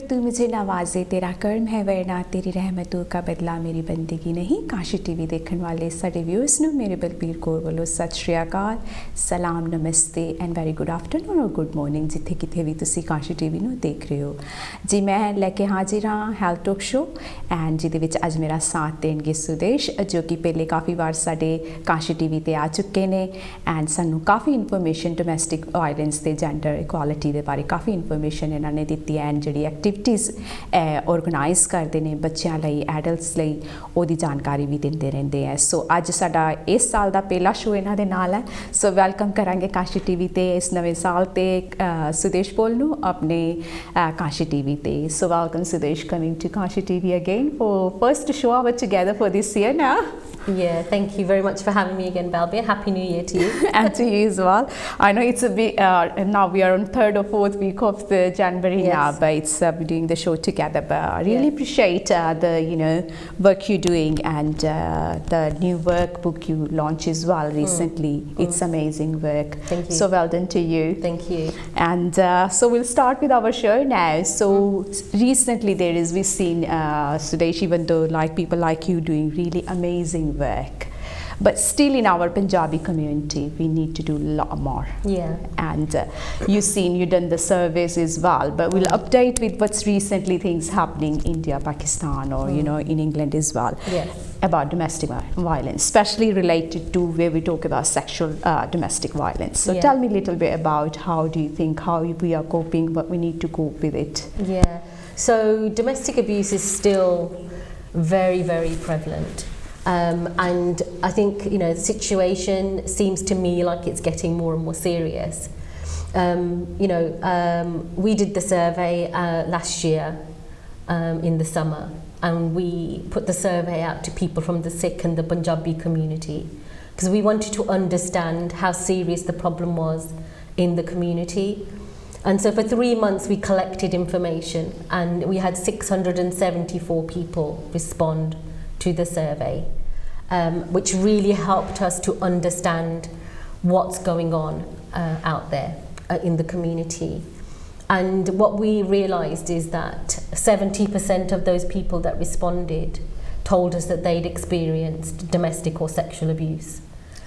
जब तू मुझे नवाजे तेरा कर्म है वरना तेरी रहमतों का बदला मेरी बंदगी नहीं। काशी टीवी देखने वाले सारे व्यूअर्स ਨੂੰ ਮੇਰੇ ਬਲਬੀਰ ਕੌਰ ਵੱਲੋਂ ਸਤਿ ਸ਼੍ਰੀ ਅਕਾਲ, ਸਲਾਮ, ਨਮਸਤੇ ਐਂਡ ਵੈਰੀ ਗੁੱਡ ਆਫਟਰਨੂਨ ਔਰ ਗੁੱਡ ਮਾਰਨਿੰਗ ਜਿੱਥੇ ਕਿਤੇ ਵੀ ਤੁਸੀਂ ਕਾਸ਼ੀ ਟੀਵੀ ਨੂੰ ਦੇਖ ਰਹੇ ਹੋ ਜੀ। ਮੈਂ ਲੈ ਕੇ ਹਾਜ਼ਰ ਹਾਂ ਹੈਲਥ ਟਾਕ ਸ਼ੋ ਐਂਡ ਜਿਹਦੇ ਵਿੱਚ ਅੱਜ ਮੇਰਾ ਸਾਥ ਦੇਣਗੇ ਸੁਦੇਸ਼, ਜੋ ਕਿ ਪਹਿਲੇ ਕਾਫੀ ਵਾਰ ਸਾਡੇ ਕਾਸ਼ੀ ਟੀਵੀ ਤੇ ਆ ਚੁੱਕੇ ਨੇ ਐਂਡ ਸਾਨੂੰ ਕਾਫੀ ਇਨਫੋਰਮੇਸ਼ਨ ਡੋਮੈਸਟਿਕ ਵਾਇਲੈਂਸ ਤੇ ਜੈਂਡਰ ਇਕੁਐਲਿਟੀ ਦੇ ਬਾਰੇ ਕਾਫੀ ਇਨਫੋਰਮੇਸ਼ਨ ਇਹਨਾਂ ਨੇ ਦਿੱਤੀ ਐਂਡ ਜਿਹੜੀ ਐਕਟੀਵਿਟੀਜ਼ ਆਰਗੇਨਾਈਜ਼ ਕਰਦੇ ਨੇ ਬੱਚਿਆਂ ਲਈ, ਐਡਲਟਸ ਲਈ, ਉਹਦੀ ਜਾਣਕਾਰੀ ਵੀ ਦਿੰਦੇ ਰਹਿੰਦੇ ਹੈ। ਸੋ ਅੱਜ ਸਾਡਾ ਇਸ ਸਾਲ ਦਾ ਪਹਿਲਾ ਸ਼ੋ ਇਹਨਾਂ ਦੇ ਨਾਲ ਹੈ। ਸੋ ਵੈਲਕਮ ਕਰਾਂਗੇ ਕਾਸ਼ੀ ਟੀਵੀ ਤੇ ਇਸ ਨਵੇਂ ਸਾਲ ਤੇ ਸੁਦੇਸ਼ ਪੋਲ ਨੂੰ ਆਪਣੇ ਕਾਸ਼ੀ ਟੀਵੀ ਤੇ। So welcome Sudesh, coming to Kashi TV again for first show our together for this year now. Yeah, thank you very much for having me again, Balbir. Happy New Year to you. And to you as well. I know it's a bit, now we are on 3rd or 4th week of the January now, but it's doing the show together. But I really appreciate the, work you're doing and the new workbook you launched as well recently. It's amazing work. Thank you. So well done to you. Thank you. And so we'll start with our show now. So recently we've seen Sudesh, even though like people like you doing really amazing work, but still in our Punjabi community we need to do a lot more. Yeah. And you've done the surveys as well, but we'll update with what's recently things happening in India, Pakistan, or in England as well. Yeah. About domestic violence, especially related to where we talk about sexual domestic violence. So tell me a little bit about how do you think how we are coping, what we need to cope with it. Yeah. So domestic abuse is still very, very prevalent. And I think, the situation seems to me like it's getting more and more serious. We did the survey last year in the summer, and we put the survey out to people from the Sikh and the Punjabi community because we wanted to understand how serious the problem was in the community. And so for 3 months we collected information and we had 674 people respond to the survey, which really helped us to understand what's going on out there in the community. And what we realised is that 70% of those people that responded told us that they'd experienced domestic or sexual abuse.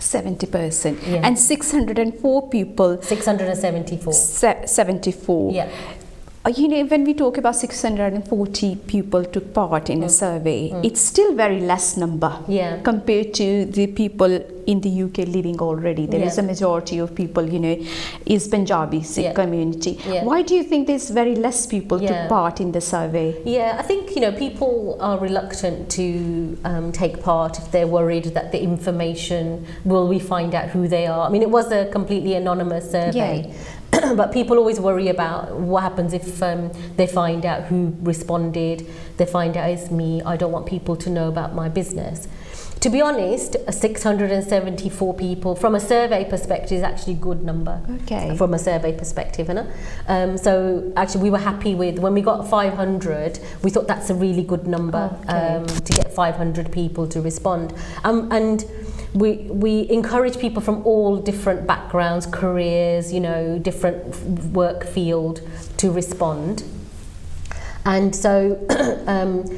70%. Yeah. And 604 people. 674. 74. Yeah. When we talk about 640 people took part in a survey, it's still very less number compared to the people in the UK living already. There is a majority of people, is Punjabi Sikh community. Yeah. Why do you think there's very less people took part in the survey? Yeah, I think, people are reluctant to take part if they're worried that the information, will we find out who they are? I mean, it was a completely anonymous survey. Yeah. But people always worry about what happens if they find out who responded, they find out it's me, I don't want people to know about my business. To be honest, 674 people from a survey perspective is actually a good number. Okay. From a survey perspective, so actually we were happy with when we got 500. We thought that's a really good number to get 500 people to respond. And we encourage people from all different backgrounds, careers, different work field to respond. And so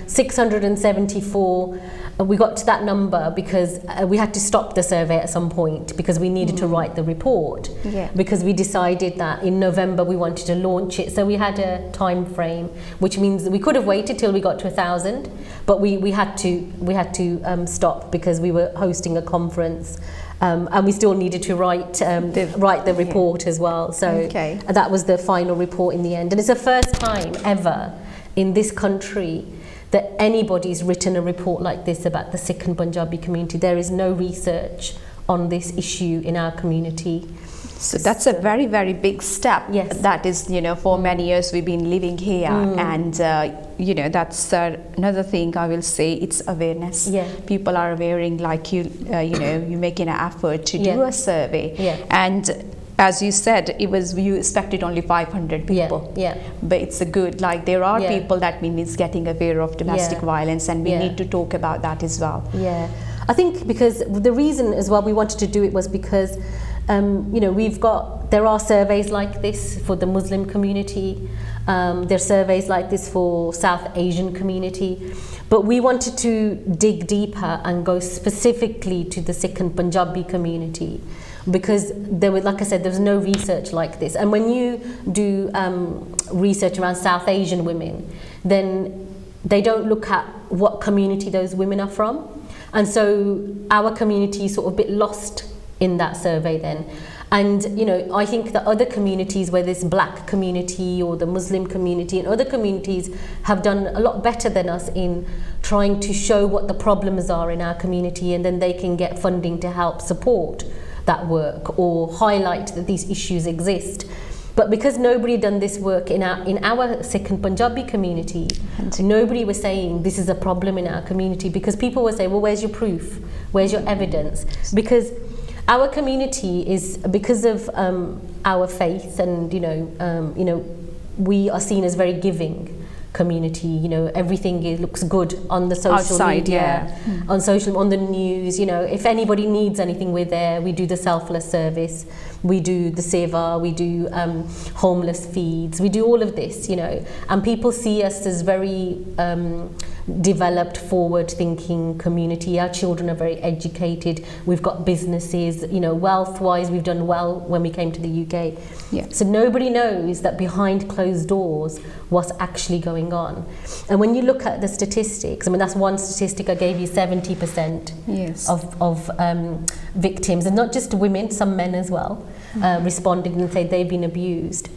674, we got to that number because we had to stop the survey at some point because we needed to write the report. Because we decided that in November we wanted to launch it, so we had a time frame, which means we could have waited till we got to 1,000, but we had to stop because we were hosting a conference. And we still needed to write the report as well. So that was the final report in the end. And it's the first time ever in this country that anybody's written a report like this about the Sikh and Punjabi community. There is no research on this issue in our community. So that's a very, very big step. Yes. That is, for many years we've been living here and, that's another thing I will say, it's awareness. Yeah. People are wearing like you're making an effort to do a survey. Yeah. And as you said, you expected only 500 people. Yeah. But it's a good, like there are people that means getting aware of domestic violence, and we need to talk about that as well. Yeah. I think because the reason as well we wanted to do it was because there are surveys like this for the Muslim community. There are surveys like this for South Asian community, but we wanted to dig deeper and go specifically to the Sikh and Punjabi community, because like I said, there was no research like this. And when you do research around South Asian women, then they don't look at what community those women are from, and so our community is sort of a bit lost in that survey then. And I think the other communities, whether it's black community or the Muslim community and other communities, have done a lot better than us in trying to show what the problems are in our community, and then they can get funding to help support that work or highlight that these issues exist. But because nobody had done this work in our Sikh and Punjabi community, nobody was saying this is a problem in our community, because people would say, well, where's your proof? Where's your evidence? Because our community is, because of our faith, and we are seen as very giving community. Everything looks good on the social outside, media, on the news. If anybody needs anything, we're there. We do the selfless service, we do the seva, we do homeless feeds, we do all of this, and people see us as very developed, forward-thinking community. Our children are very educated. We've got businesses. Wealth-wise, we've done well when we came to the UK. Yeah. So nobody knows that behind closed doors what's actually going on. And when you look at the statistics, that's one statistic I gave you: 70% yes. of victims, and not just women, some men as well, responded and said they've been abused.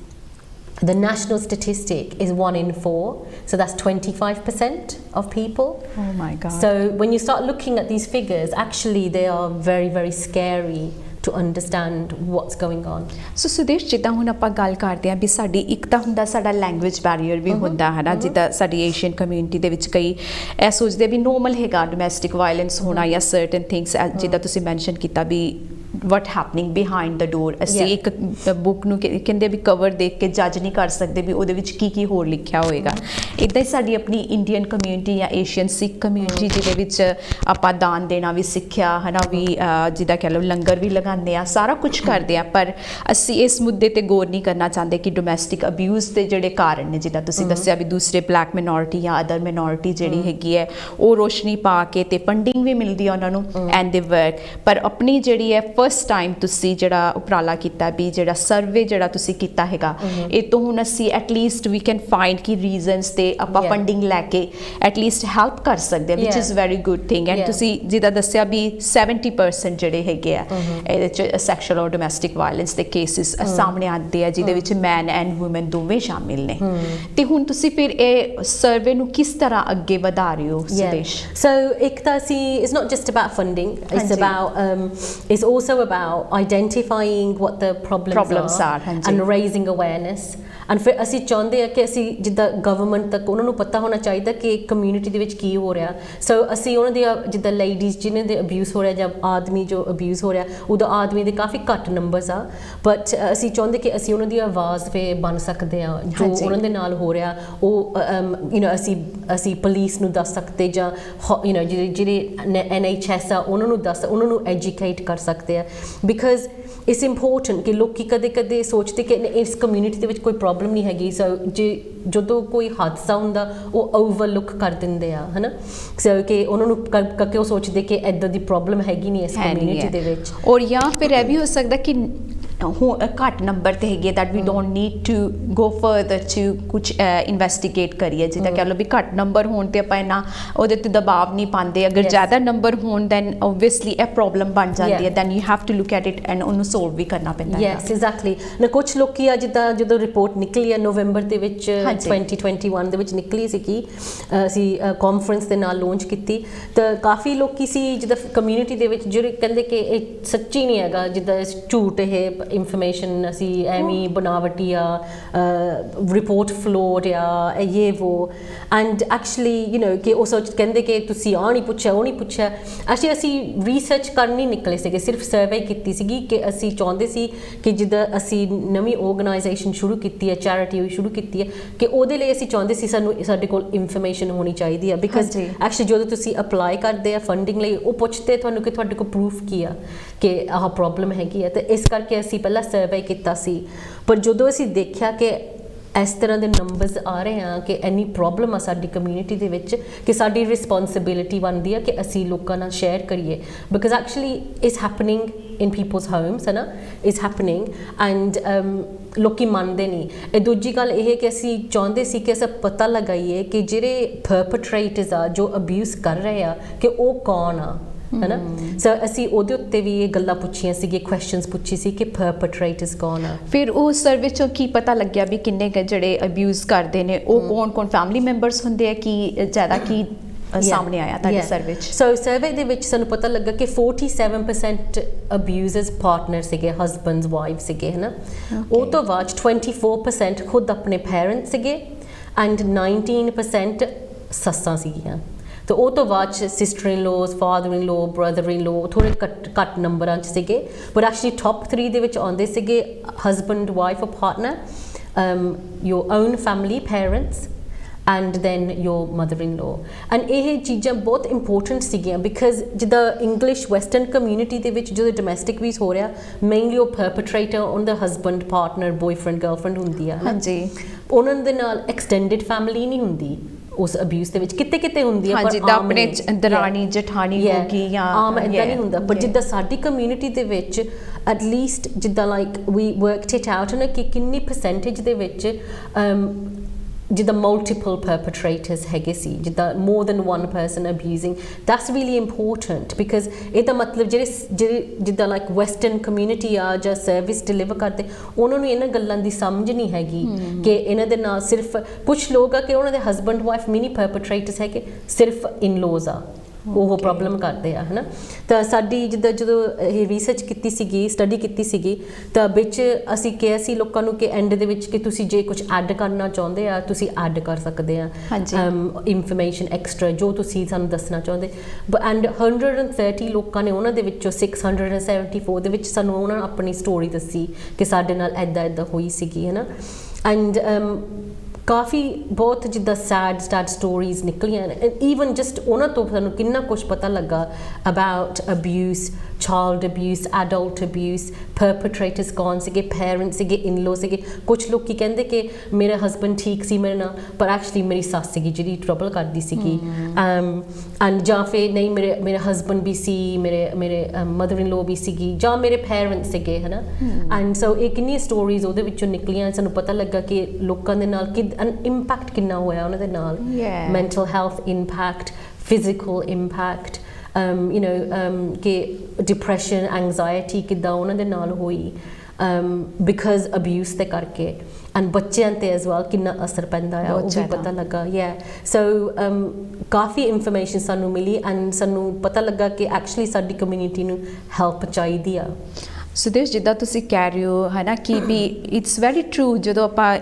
The national statistic is 1 in 4, so that's 25% of people. Oh my God. So when you start looking at these figures, actually they are very, very scary to understand what's going on. So Sudesh, ਜਿੱਦਾਂ ਹੁਣ ਆਪਾਂ ਗੱਲ ਕਰਦੇ ਹਾਂ ਵੀ ਸਾਡੀ ਇੱਕ ਤਾਂ ਹੁੰਦਾ ਸਾਡਾ ਲੈਂਗੁਏਜ ਬੈਰੀਅਰ ਵੀ ਹੁੰਦਾ ਹੈ ਨਾ, ਜਿੱਦਾਂ ਸਾਡੀ ਏਸ਼ੀਅਨ ਕਮਿਊਨਿਟੀ ਦੇ ਵਿੱਚ ਕਈ ਇਹ ਸੋਚਦੇ ਵੀ ਨੋਰਮਲ ਹੈਗਾ ਡੋਮੈਸਟਿਕ ਵਾਇਲੈਂਸ ਹੋਣਾ ਜਾਂ ਸਰਟਨ ਥਿੰਗਸ, ਜਿੱਦਾਂ ਤੁਸੀਂ ਮੈਂਸ਼ਨ ਕੀਤਾ ਵੀ what happening behind the door. ਅਸੀਂ ਇੱਕ ਬੁੱਕ ਨੂੰ ਕਹਿੰਦੇ ਵੀ ਕਵਰ ਦੇਖ ਕੇ ਜੱਜ ਨਹੀਂ ਕਰ ਸਕਦੇ ਵੀ ਉਹਦੇ ਵਿੱਚ ਕੀ ਹੋਰ ਲਿਖਿਆ ਹੋਏਗਾ। ਇੱਦਾਂ ਹੀ ਸਾਡੀ ਆਪਣੀ ਇੰਡੀਅਨ ਕਮਿਊਨਿਟੀ ਜਾਂ ਏਸ਼ੀਅਨ ਸਿੱਖ ਕਮਿਊਨਿਟੀ ਜਿਹਦੇ ਵਿੱਚ ਆਪਾਂ ਦਾਨ ਦੇਣਾ ਵੀ ਸਿੱਖਿਆ ਹੈ ਨਾ, ਵੀ ਜਿੱਦਾਂ ਕਹਿ ਲਓ ਲੰਗਰ ਵੀ ਲਗਾਉਂਦੇ ਆ, ਸਾਰਾ ਕੁਝ ਕਰਦੇ ਆ, ਪਰ ਅਸੀਂ ਇਸ ਮੁੱਦੇ ਤੇ ਗੌਰ ਨਹੀਂ ਕਰਨਾ ਚਾਹੁੰਦੇ ਕਿ ਡੋਮੈਸਟਿਕ ਅਬਿਊਜ਼ ਦੇ ਜਿਹੜੇ ਕਾਰਨ ਨੇ, ਜਿੱਦਾਂ ਤੁਸੀਂ ਦੱਸਿਆ ਵੀ ਦੂਸਰੇ ਬਲੈਕ ਮਿਨੋਰਿਟੀ ਜਾਂ ਅਦਰ ਮਿਨੋਰਿਟੀ ਜਿਹੜੀ ਹੈਗੀ ਹੈ ਉਹ ਰੋਸ਼ਨੀ ਪਾ ਕੇ ਤੇ ਫੰਡਿੰਗ ਵੀ ਮਿਲਦੀ ਹੈ ਉਹਨਾਂ ਨੂੰ ਐਂਡ ਦੇ ਵਰਕ। ਪਰ ਆਪਣੀ ਜਿਹੜੀ ਹੈ ਫਸਟ ਟਾਈਮ ਤੁਸੀਂ ਜਿਹੜਾ ਉਪਰਾਲਾ ਕੀਤਾ ਵੀ ਜਿਹੜਾ ਸਰਵੇ ਜਿਹੜਾ ਤੁਸੀਂ ਕੀਤਾ ਹੈਗਾ, ਇਹ ਤੋਂ ਹੁਣ ਅਸੀਂ ਐਟਲੀਸਟ ਵੀ ਕੈਨ ਫਾਈਂਡ ਕਿ ਰੀਜ਼ਨਸ ਤੇ ਆਪਾਂ ਫੰਡਿੰਗ ਲੈ ਕੇ ਐਟਲੀਸਟ ਹੈਲਪ ਕਰ ਸਕਦੇ ਹਾਂ, which is very good thing. And ਤੁਸੀਂ ਜਿੱਦਾਂ ਦੱਸਿਆ ਵੀ 70% ਜਿਹੜੇ ਹੈਗੇ ਆ ਇਹਦੇ 'ਚ ਸੈਕਸ਼ੂਅਲ ਔਰ ਡੋਮੈਸਟਿਕ ਵਾਇਲੈਂਸ ਦੇ ਕੇਸਿਸ ਸਾਹਮਣੇ ਆਉਂਦੇ ਆ, ਜਿਹਦੇ ਵਿੱਚ ਮੈਨ ਐਂਡ ਵੂਮਨ ਦੋਵੇਂ ਸ਼ਾਮਿਲ ਨੇ। ਤੇ ਹੁਣ ਤੁਸੀਂ ਫਿਰ ਇਹ ਸਰਵੇ ਨੂੰ ਕਿਸ ਤਰ੍ਹਾਂ ਅੱਗੇ ਵਧਾ ਰਹੇ ਹੋ ਸੁਦੇਸ਼? So ਇੱਕ ਤਾਂ ਅਸੀਂ, it's not just about funding, it's also about identifying what the problems are and raising awareness. And ਫਿਰ ਅਸੀਂ ਚਾਹੁੰਦੇ ਆ ਕਿ ਅਸੀਂ ਜਿੱਦਾਂ ਗਵਰਨਮੈਂਟ ਤੱਕ ਉਹਨਾਂ ਨੂੰ ਪਤਾ ਹੋਣਾ ਚਾਹੀਦਾ ਕਿ ਕਮਿਊਨਿਟੀ ਦੇ ਵਿੱਚ ਕੀ ਹੋ ਰਿਹਾ। ਸੋ ਅਸੀਂ ਉਹਨਾਂ ਦੀਆਂ ਜਿੱਦਾਂ ਲੇਡੀਜ਼ ਜਿਨ੍ਹਾਂ ਦੇ ਅਬਿਊਜ਼ ਹੋ ਰਿਹਾ ਜਾਂ ਆਦਮੀ ਜੋ ਅਬਿਊਜ਼ ਹੋ ਰਿਹਾ, ਉਹਦਾ ਆਦਮੀ ਦੇ ਕਾਫੀ ਘੱਟ ਨੰਬਰਸ ਆ, ਬਟ ਅਸੀਂ ਚਾਹੁੰਦੇ ਕਿ ਅਸੀਂ ਉਹਨਾਂ ਦੀ ਆਵਾਜ਼ ਤੇ ਬਣ ਸਕਦੇ ਹਾਂ। ਜੋ ਉਹਨਾਂ ਦੇ ਨਾਲ ਹੋ ਰਿਹਾ ਉਹ ਅਸੀਂ ਪੁਲਿਸ ਨੂੰ ਦੱਸ ਸਕਦੇ, ਜਾਂ ਜਿਹੜੇ NHS ਆ ਉਹਨਾਂ ਨੂੰ ਉਹਨਾਂ ਨੂੰ ਐਜੂਕੇਟ ਕਰ ਸਕਦੇ ਆ। ਬਿਕਾਜ਼ ਇਟਸ ਇੰਪੋਰਟੈਂਟ ਕਿ ਲੋਕੀ ਕਦੇ ਕਦੇ ਸੋਚਦੇ ਕਿ ਇਸ ਕਮਿਊਨਿਟੀ ਦੇ ਵਿੱਚ ਕੋਈ ਪ੍ਰੋਬਲਮ ਨਹੀਂ ਹੈਗੀ, ਸੋ ਜਦੋਂ ਕੋਈ ਹਾਦਸਾ ਹੁੰਦਾ ਉਹ ਓਵਰਲੁੱਕ ਕਰ ਦਿੰਦੇ ਆ, ਹੈ ਨਾ। ਸੋ ਕਿ ਉਹਨਾਂ ਨੂੰ ਕਰਕੇ ਉਹ ਸੋਚਦੇ ਕਿ ਇੱਦਾਂ ਦੀ ਪ੍ਰੋਬਲਮ ਹੈਗੀ ਨਹੀਂ ਇਸ ਕਮਿਊਨਿਟੀ ਦੇ ਵਿੱਚ। ਔਰ ਜਾਂ ਫਿਰ ਇਹ ਵੀ ਹੋ ਸਕਦਾ ਕਿ ਘੱਟ ਨੰਬਰ ਤੇ ਹੈਗੀ that we don't need to go further to ਕੁਛ ਇਨਵੈਸਟੀਗੇਟ ਕਰੀਏ, ਜਿੱਦਾਂ ਕਹਿ ਲਓ ਵੀ ਘੱਟ ਨੰਬਰ ਹੋਣ ਤੇ ਆਪਾਂ ਇੰਨਾ ਉਹਦੇ ਤੇ ਦਬਾਅ ਨਹੀਂ ਪਾਉਂਦੇ। ਅਗਰ ਜ਼ਿਆਦਾ ਨੰਬਰ ਹੋਣ ਦੈਨ ਓਬਵੀਅਸਲੀ ਇਹ ਪ੍ਰੋਬਲਮ ਬਣ ਜਾਂਦੀ ਹੈ, then you have to look at it and ਉਹਨੂੰ ਸੋਲਵ ਵੀ ਕਰਨਾ ਪੈਂਦਾ ਹੈ। Yes exactly. ਨਾ ਕੁਛ ਲੋਕੀ ਆ ਜਿੱਦਾਂ ਜਦੋਂ ਰਿਪੋਰਟ ਨਿਕਲੀ ਆ ਨਵੰਬਰ ਦੇ ਵਿੱਚ 2021 ਦੇ ਵਿੱਚ ਨਿਕਲੀ ਸੀ ਕਿ ਅਸੀਂ ਕਾਨਫਰੰਸ ਦੇ ਨਾਲ ਲਾਂਚ ਕੀਤੀ, ਤਾਂ ਕਾਫੀ ਲੋਕੀ ਸੀ ਜਿੱਦਾਂ ਕਮਿਊਨਿਟੀ ਦੇ ਵਿੱਚ ਜਿਹੜੇ ਕਹਿੰਦੇ ਕਿ ਇਹ ਸੱਚੀ ਨਹੀਂ ਹੈਗਾ, ਜਿੱਦਾਂ ਝੂਠ ਇਹ ਇਨਫੋਰਮੇਸ਼ਨ ਅਸੀਂ ਐਵੇਂ ਬਣਾਵਟੀ ਆ, ਰਿਪੋਰਟ ਫਲੋਡ ਆ, ਇਹ ਵੋ। ਐਂਡ ਐਕਚੁਅਲੀ ਕਿ ਉਹ ਕਹਿੰਦੇ ਕਿ ਤੁਸੀਂ ਆਹ ਨਹੀਂ ਪੁੱਛਿਆ ਉਹ ਨਹੀਂ ਪੁੱਛਿਆ। ਐਕਚੁਅਲੀ ਅਸੀਂ ਰਿਸਰਚ ਕਰਨ ਨਹੀਂ ਨਿਕਲੇ ਸੀਗੇ, ਸਿਰਫ ਸਰਵੇ ਕੀਤੀ ਸੀਗੀ ਕਿ ਅਸੀਂ ਚਾਹੁੰਦੇ ਸੀ ਕਿ ਜਿੱਦਾਂ ਅਸੀਂ ਨਵੀਂ ਆਰਗੇਨਾਈਜੇਸ਼ਨ ਸ਼ੁਰੂ ਕੀਤੀ ਹੈ, ਚੈਰਿਟੀ ਸ਼ੁਰੂ ਕੀਤੀ ਹੈ, ਕਿ ਉਹਦੇ ਲਈ ਅਸੀਂ ਚਾਹੁੰਦੇ ਸੀ ਸਾਡੇ ਕੋਲ ਇਨਫੋਰਮੇਸ਼ਨ ਹੋਣੀ ਚਾਹੀਦੀ ਹੈ। ਬਿਕਾਜ਼ ਐਕਚੁਅਲੀ ਜਦੋਂ ਤੁਸੀਂ ਅਪਲਾਈ ਕਰਦੇ ਆ ਫੰਡਿੰਗ ਲਈ, ਉਹ ਪੁੱਛਦੇ ਤੁਹਾਨੂੰ ਕਿ ਤੁਹਾਡੇ ਕੋਲ ਪ੍ਰੂਫ ਕੀ ਆ। कि आह प्रॉब्लम हैगी है, तो इस करके असी पहला सर्वे किया सी। पर जो असी देखा कि इस तरह के नंबर्स आ रहे हैं कि इन्नी प्रॉब्लम आ साडी कम्यूनिटी दे विच कि साडी रिस्पॉन्सिबिलिटी बनती है कि असी लोगों नाल शेयर करिए, because actually it's happening in people's homes, है ना, इट्स हैपनिंग एंड लोकी मानते नहीं। दूजी गल ये कि असी चाहते सी कि अस पता लगाइए कि जिहड़े परपट्रेटर्स आ जो अब्यूज़ कर रहे आ कि वो कौन आ, है ना। सो असी उहदे उत्ते भी ये गल्लां पुछियां सी, क्वेश्चनस पुछी सी कि परपट्रेटर्स कौन आ। फिर उस सर्वे चों की पता लग्या भी किन्ने ਜਿਹੜੇ अब्यूज़ करते हैं वो कौन फैमिली मैंबर्स होंदे है कि ज़्यादा की सामने आया था सर्वे? सो सर्वे दे विच सानू पता लगा कि 47% अब्यूजर्स पार्टनर सीगे, हस्बैंड्स वाइफ सीगे, है ना। वो तो बाद 24% खुद अपने पेरेंट्स सीगे एंड 19% सस्सां सीगियां। तो वो तो बाद sister in laws, father in law, brother in law थोड़े घट नंबरां च सीगे, पर एक्चुअली टॉप 3 दे विच आउंदे सीगे हस्बैंड वाइफ और partner, your own family parents and then your mother in law. And ये चीज़ां बहुत इंपोर्टेंट सीगियां बिकॉज जिद्दां इंग्लिश वैसटर्न कम्यूनिटी दे विच जो डोमैसटिक वीज़ हो रहा मेनली वो परपट्रेटर उनका हस्बैंड पार्टनर बॉयफ्रेंड गर्लफ्रेंड होंदी है। हाँ जी, उन्हां दे नाल एक्सटेंडेड फैमिली नहीं होंदी उस अब्यूज़ दे विच, किते होंदी है, पर अपने दरानी जठानी होगी या आम इदां नहीं हुंदा। पर जिद्दां साडी कम्यूनिटी दे विच एटलीस्ट जिद्दां like we worked it out ना कि किन्नी परसेंटेज दे विच जिद्दां मल्टीपल परपट्रेटर्स हैगे सी, जिद्दां more than one person abusing, that's really important because ਇਹਦਾ मतलब ਜਿਹੜੇ ਜਿੱਦਾਂ ਲਾइक ਵੈਸਟਰਨ ਕਮਿਊਨਿਟੀ ਆ ਜਾਂ ਸਰਵਿਸ ਡਿਲੀਵਰ ਕਰਦੇ ਉਹਨਾਂ ਨੂੰ ਇਹਨਾਂ ਗੱਲਾਂ ਦੀ ਸਮਝ ਨਹੀਂ ਹੈਗੀ ਕਿ ਇਹਨਾਂ ਦੇ ਨਾਲ ਸਿਰਫ ਕੁਝ ਲੋਕ ਆ ਕਿ ਉਹਨਾਂ ਦੇ ਹਸਬੈਂਡ ਵਾਈਫ ਮਿਨੀ ਪਰਪਟਰੇਟਰਸ ਹੈ ਕਿ ਸਿਰਫ ਇਨ ਲੋਜ਼ ਆ ਉਹ ਪ੍ਰੋਬਲਮ ਕਰਦੇ ਆ, ਹੈ ਨਾ। ਤਾਂ ਸਾਡੀ ਜਿੱਦਾਂ ਜਦੋਂ ਇਹ ਰਿਸਰਚ ਕੀਤੀ ਸੀਗੀ, ਸਟੱਡੀ ਕੀਤੀ ਸੀਗੀ, ਤਾਂ ਵਿੱਚ ਅਸੀਂ ਕਿਹਾ ਸੀ ਲੋਕਾਂ ਨੂੰ ਕਿ ਐਂਡ ਦੇ ਵਿੱਚ ਕਿ ਤੁਸੀਂ ਜੇ ਕੁਝ ਐਡ ਕਰਨਾ ਚਾਹੁੰਦੇ ਆ ਤੁਸੀਂ ਐਡ ਕਰ ਸਕਦੇ ਆ ਇਨਫੋਰਮੇਸ਼ਨ ਐਕਸਟਰਾ ਜੋ ਤੁਸੀਂ ਸਾਨੂੰ ਦੱਸਣਾ ਚਾਹੁੰਦੇ। ਐਂਡ 130 ਲੋਕਾਂ ਨੇ ਉਹਨਾਂ ਦੇ ਵਿੱਚੋਂ 674 ਦੇ ਵਿੱਚ ਸਾਨੂੰ ਉਹਨਾਂ ਨੇ ਆਪਣੀ ਸਟੋਰੀ ਦੱਸੀ ਕਿ ਸਾਡੇ ਨਾਲ ਇੱਦਾਂ ਹੋਈ ਸੀਗੀ, ਹੈ ਨਾ। ਐਂਡ ਕਾਫੀ ਬਹੁਤ ਜਿੱਦਾਂ ਸੈਡ ਸਟੋਰੀਜ਼ ਨਿਕਲੀਆਂ ਨੇ, ਈਵਨ ਜਸਟ ਉਹਨਾਂ ਤੋਂ ਸਾਨੂੰ ਕਿੰਨਾ ਕੁਛ ਪਤਾ ਲੱਗਾ about abuse, child abuse, adult abuse, perpetrators ਕੌਣ ਸੀਗੇ, ਪੇਰੈਂਟਸ ਸੀਗੇ, ਇਨ ਲੋ ਸੀਗੇ। ਕੁਛ ਲੋਕ ਕਹਿੰਦੇ ਕਿ ਮੇਰਾ ਹਸਬੈਂਡ ਠੀਕ ਸੀ ਮੇਰੇ ਨਾਲ, ਪਰ ਐਕਚੁਅਲੀ ਮੇਰੀ ਸੱਸ ਸੀਗੀ ਜਿਹੜੀ ਟਰਬਲ ਕਰਦੀ ਸੀਗੀ, ਐਂਡ ਜਾਂ ਫਿਰ ਨਹੀਂ ਮੇਰੇ ਹਸਬੈਂਡ ਵੀ ਸੀ, ਮੇਰੇ ਮਦਰ ਇਨ ਲੋ ਵੀ ਸੀਗੀ, ਜਾਂ ਮੇਰੇ ਪੇਰੈਂਟਸ ਸੀਗੇ, ਹੈ ਨਾ। ਐਂਡ ਸੋ ਇਹ ਕਿੰਨੀਆਂ ਸਟੋਰੀਜ਼ ਉਹਦੇ ਵਿੱਚੋਂ ਨਿਕਲੀਆਂ, ਸਾਨੂੰ ਪਤਾ ਲੱਗਾ ਕਿ ਲੋਕਾਂ ਦੇ ਨਾਲ ਇੰਪੈਕਟ ਕਿੰਨਾ ਹੋਇਆ ਉਹਨਾਂ ਦੇ ਨਾਲ, mental health impact, physical impact, ਕਿ ਡਿਪਰੈਸ਼ਨ, ਐਂਗਜ਼ਾਇਟੀ ਕਿੱਦਾਂ ਉਹਨਾਂ ਦੇ ਨਾਲ ਹੋਈ ਬਿਕਾਜ਼ ਅਬਿਊਜ਼ ਦੇ ਕਰਕੇ, ਐਂਡ ਬੱਚਿਆਂ 'ਤੇ ਐਜ਼ ਵੈਲ ਕਿੰਨਾ ਅਸਰ ਪੈਂਦਾ ਆ ਉਹ ਵੀ ਪਤਾ ਲੱਗਾ। ਸੋ ਕਾਫੀ ਇਨਫੋਰਮੇਸ਼ਨ ਸਾਨੂੰ ਮਿਲੀ ਐਂਡ ਸਾਨੂੰ ਪਤਾ ਲੱਗਾ ਕਿ ਐਕਚੁਅਲੀ ਸਾਡੀ ਕਮਿਊਨਿਟੀ ਨੂੰ ਹੈਲਪ ਚਾਹੀਦੀ ਆ। ਸੁਦੇਸ਼, ਜਿੱਦਾਂ ਤੁਸੀਂ ਕਹਿ ਰਹੇ ਹੋ ਹੈ ਨਾ ਕਿ ਵੀ ਇਟਸ ਵੈਰੀ ਟਰੂ, ਜਦੋਂ ਆਪਾਂ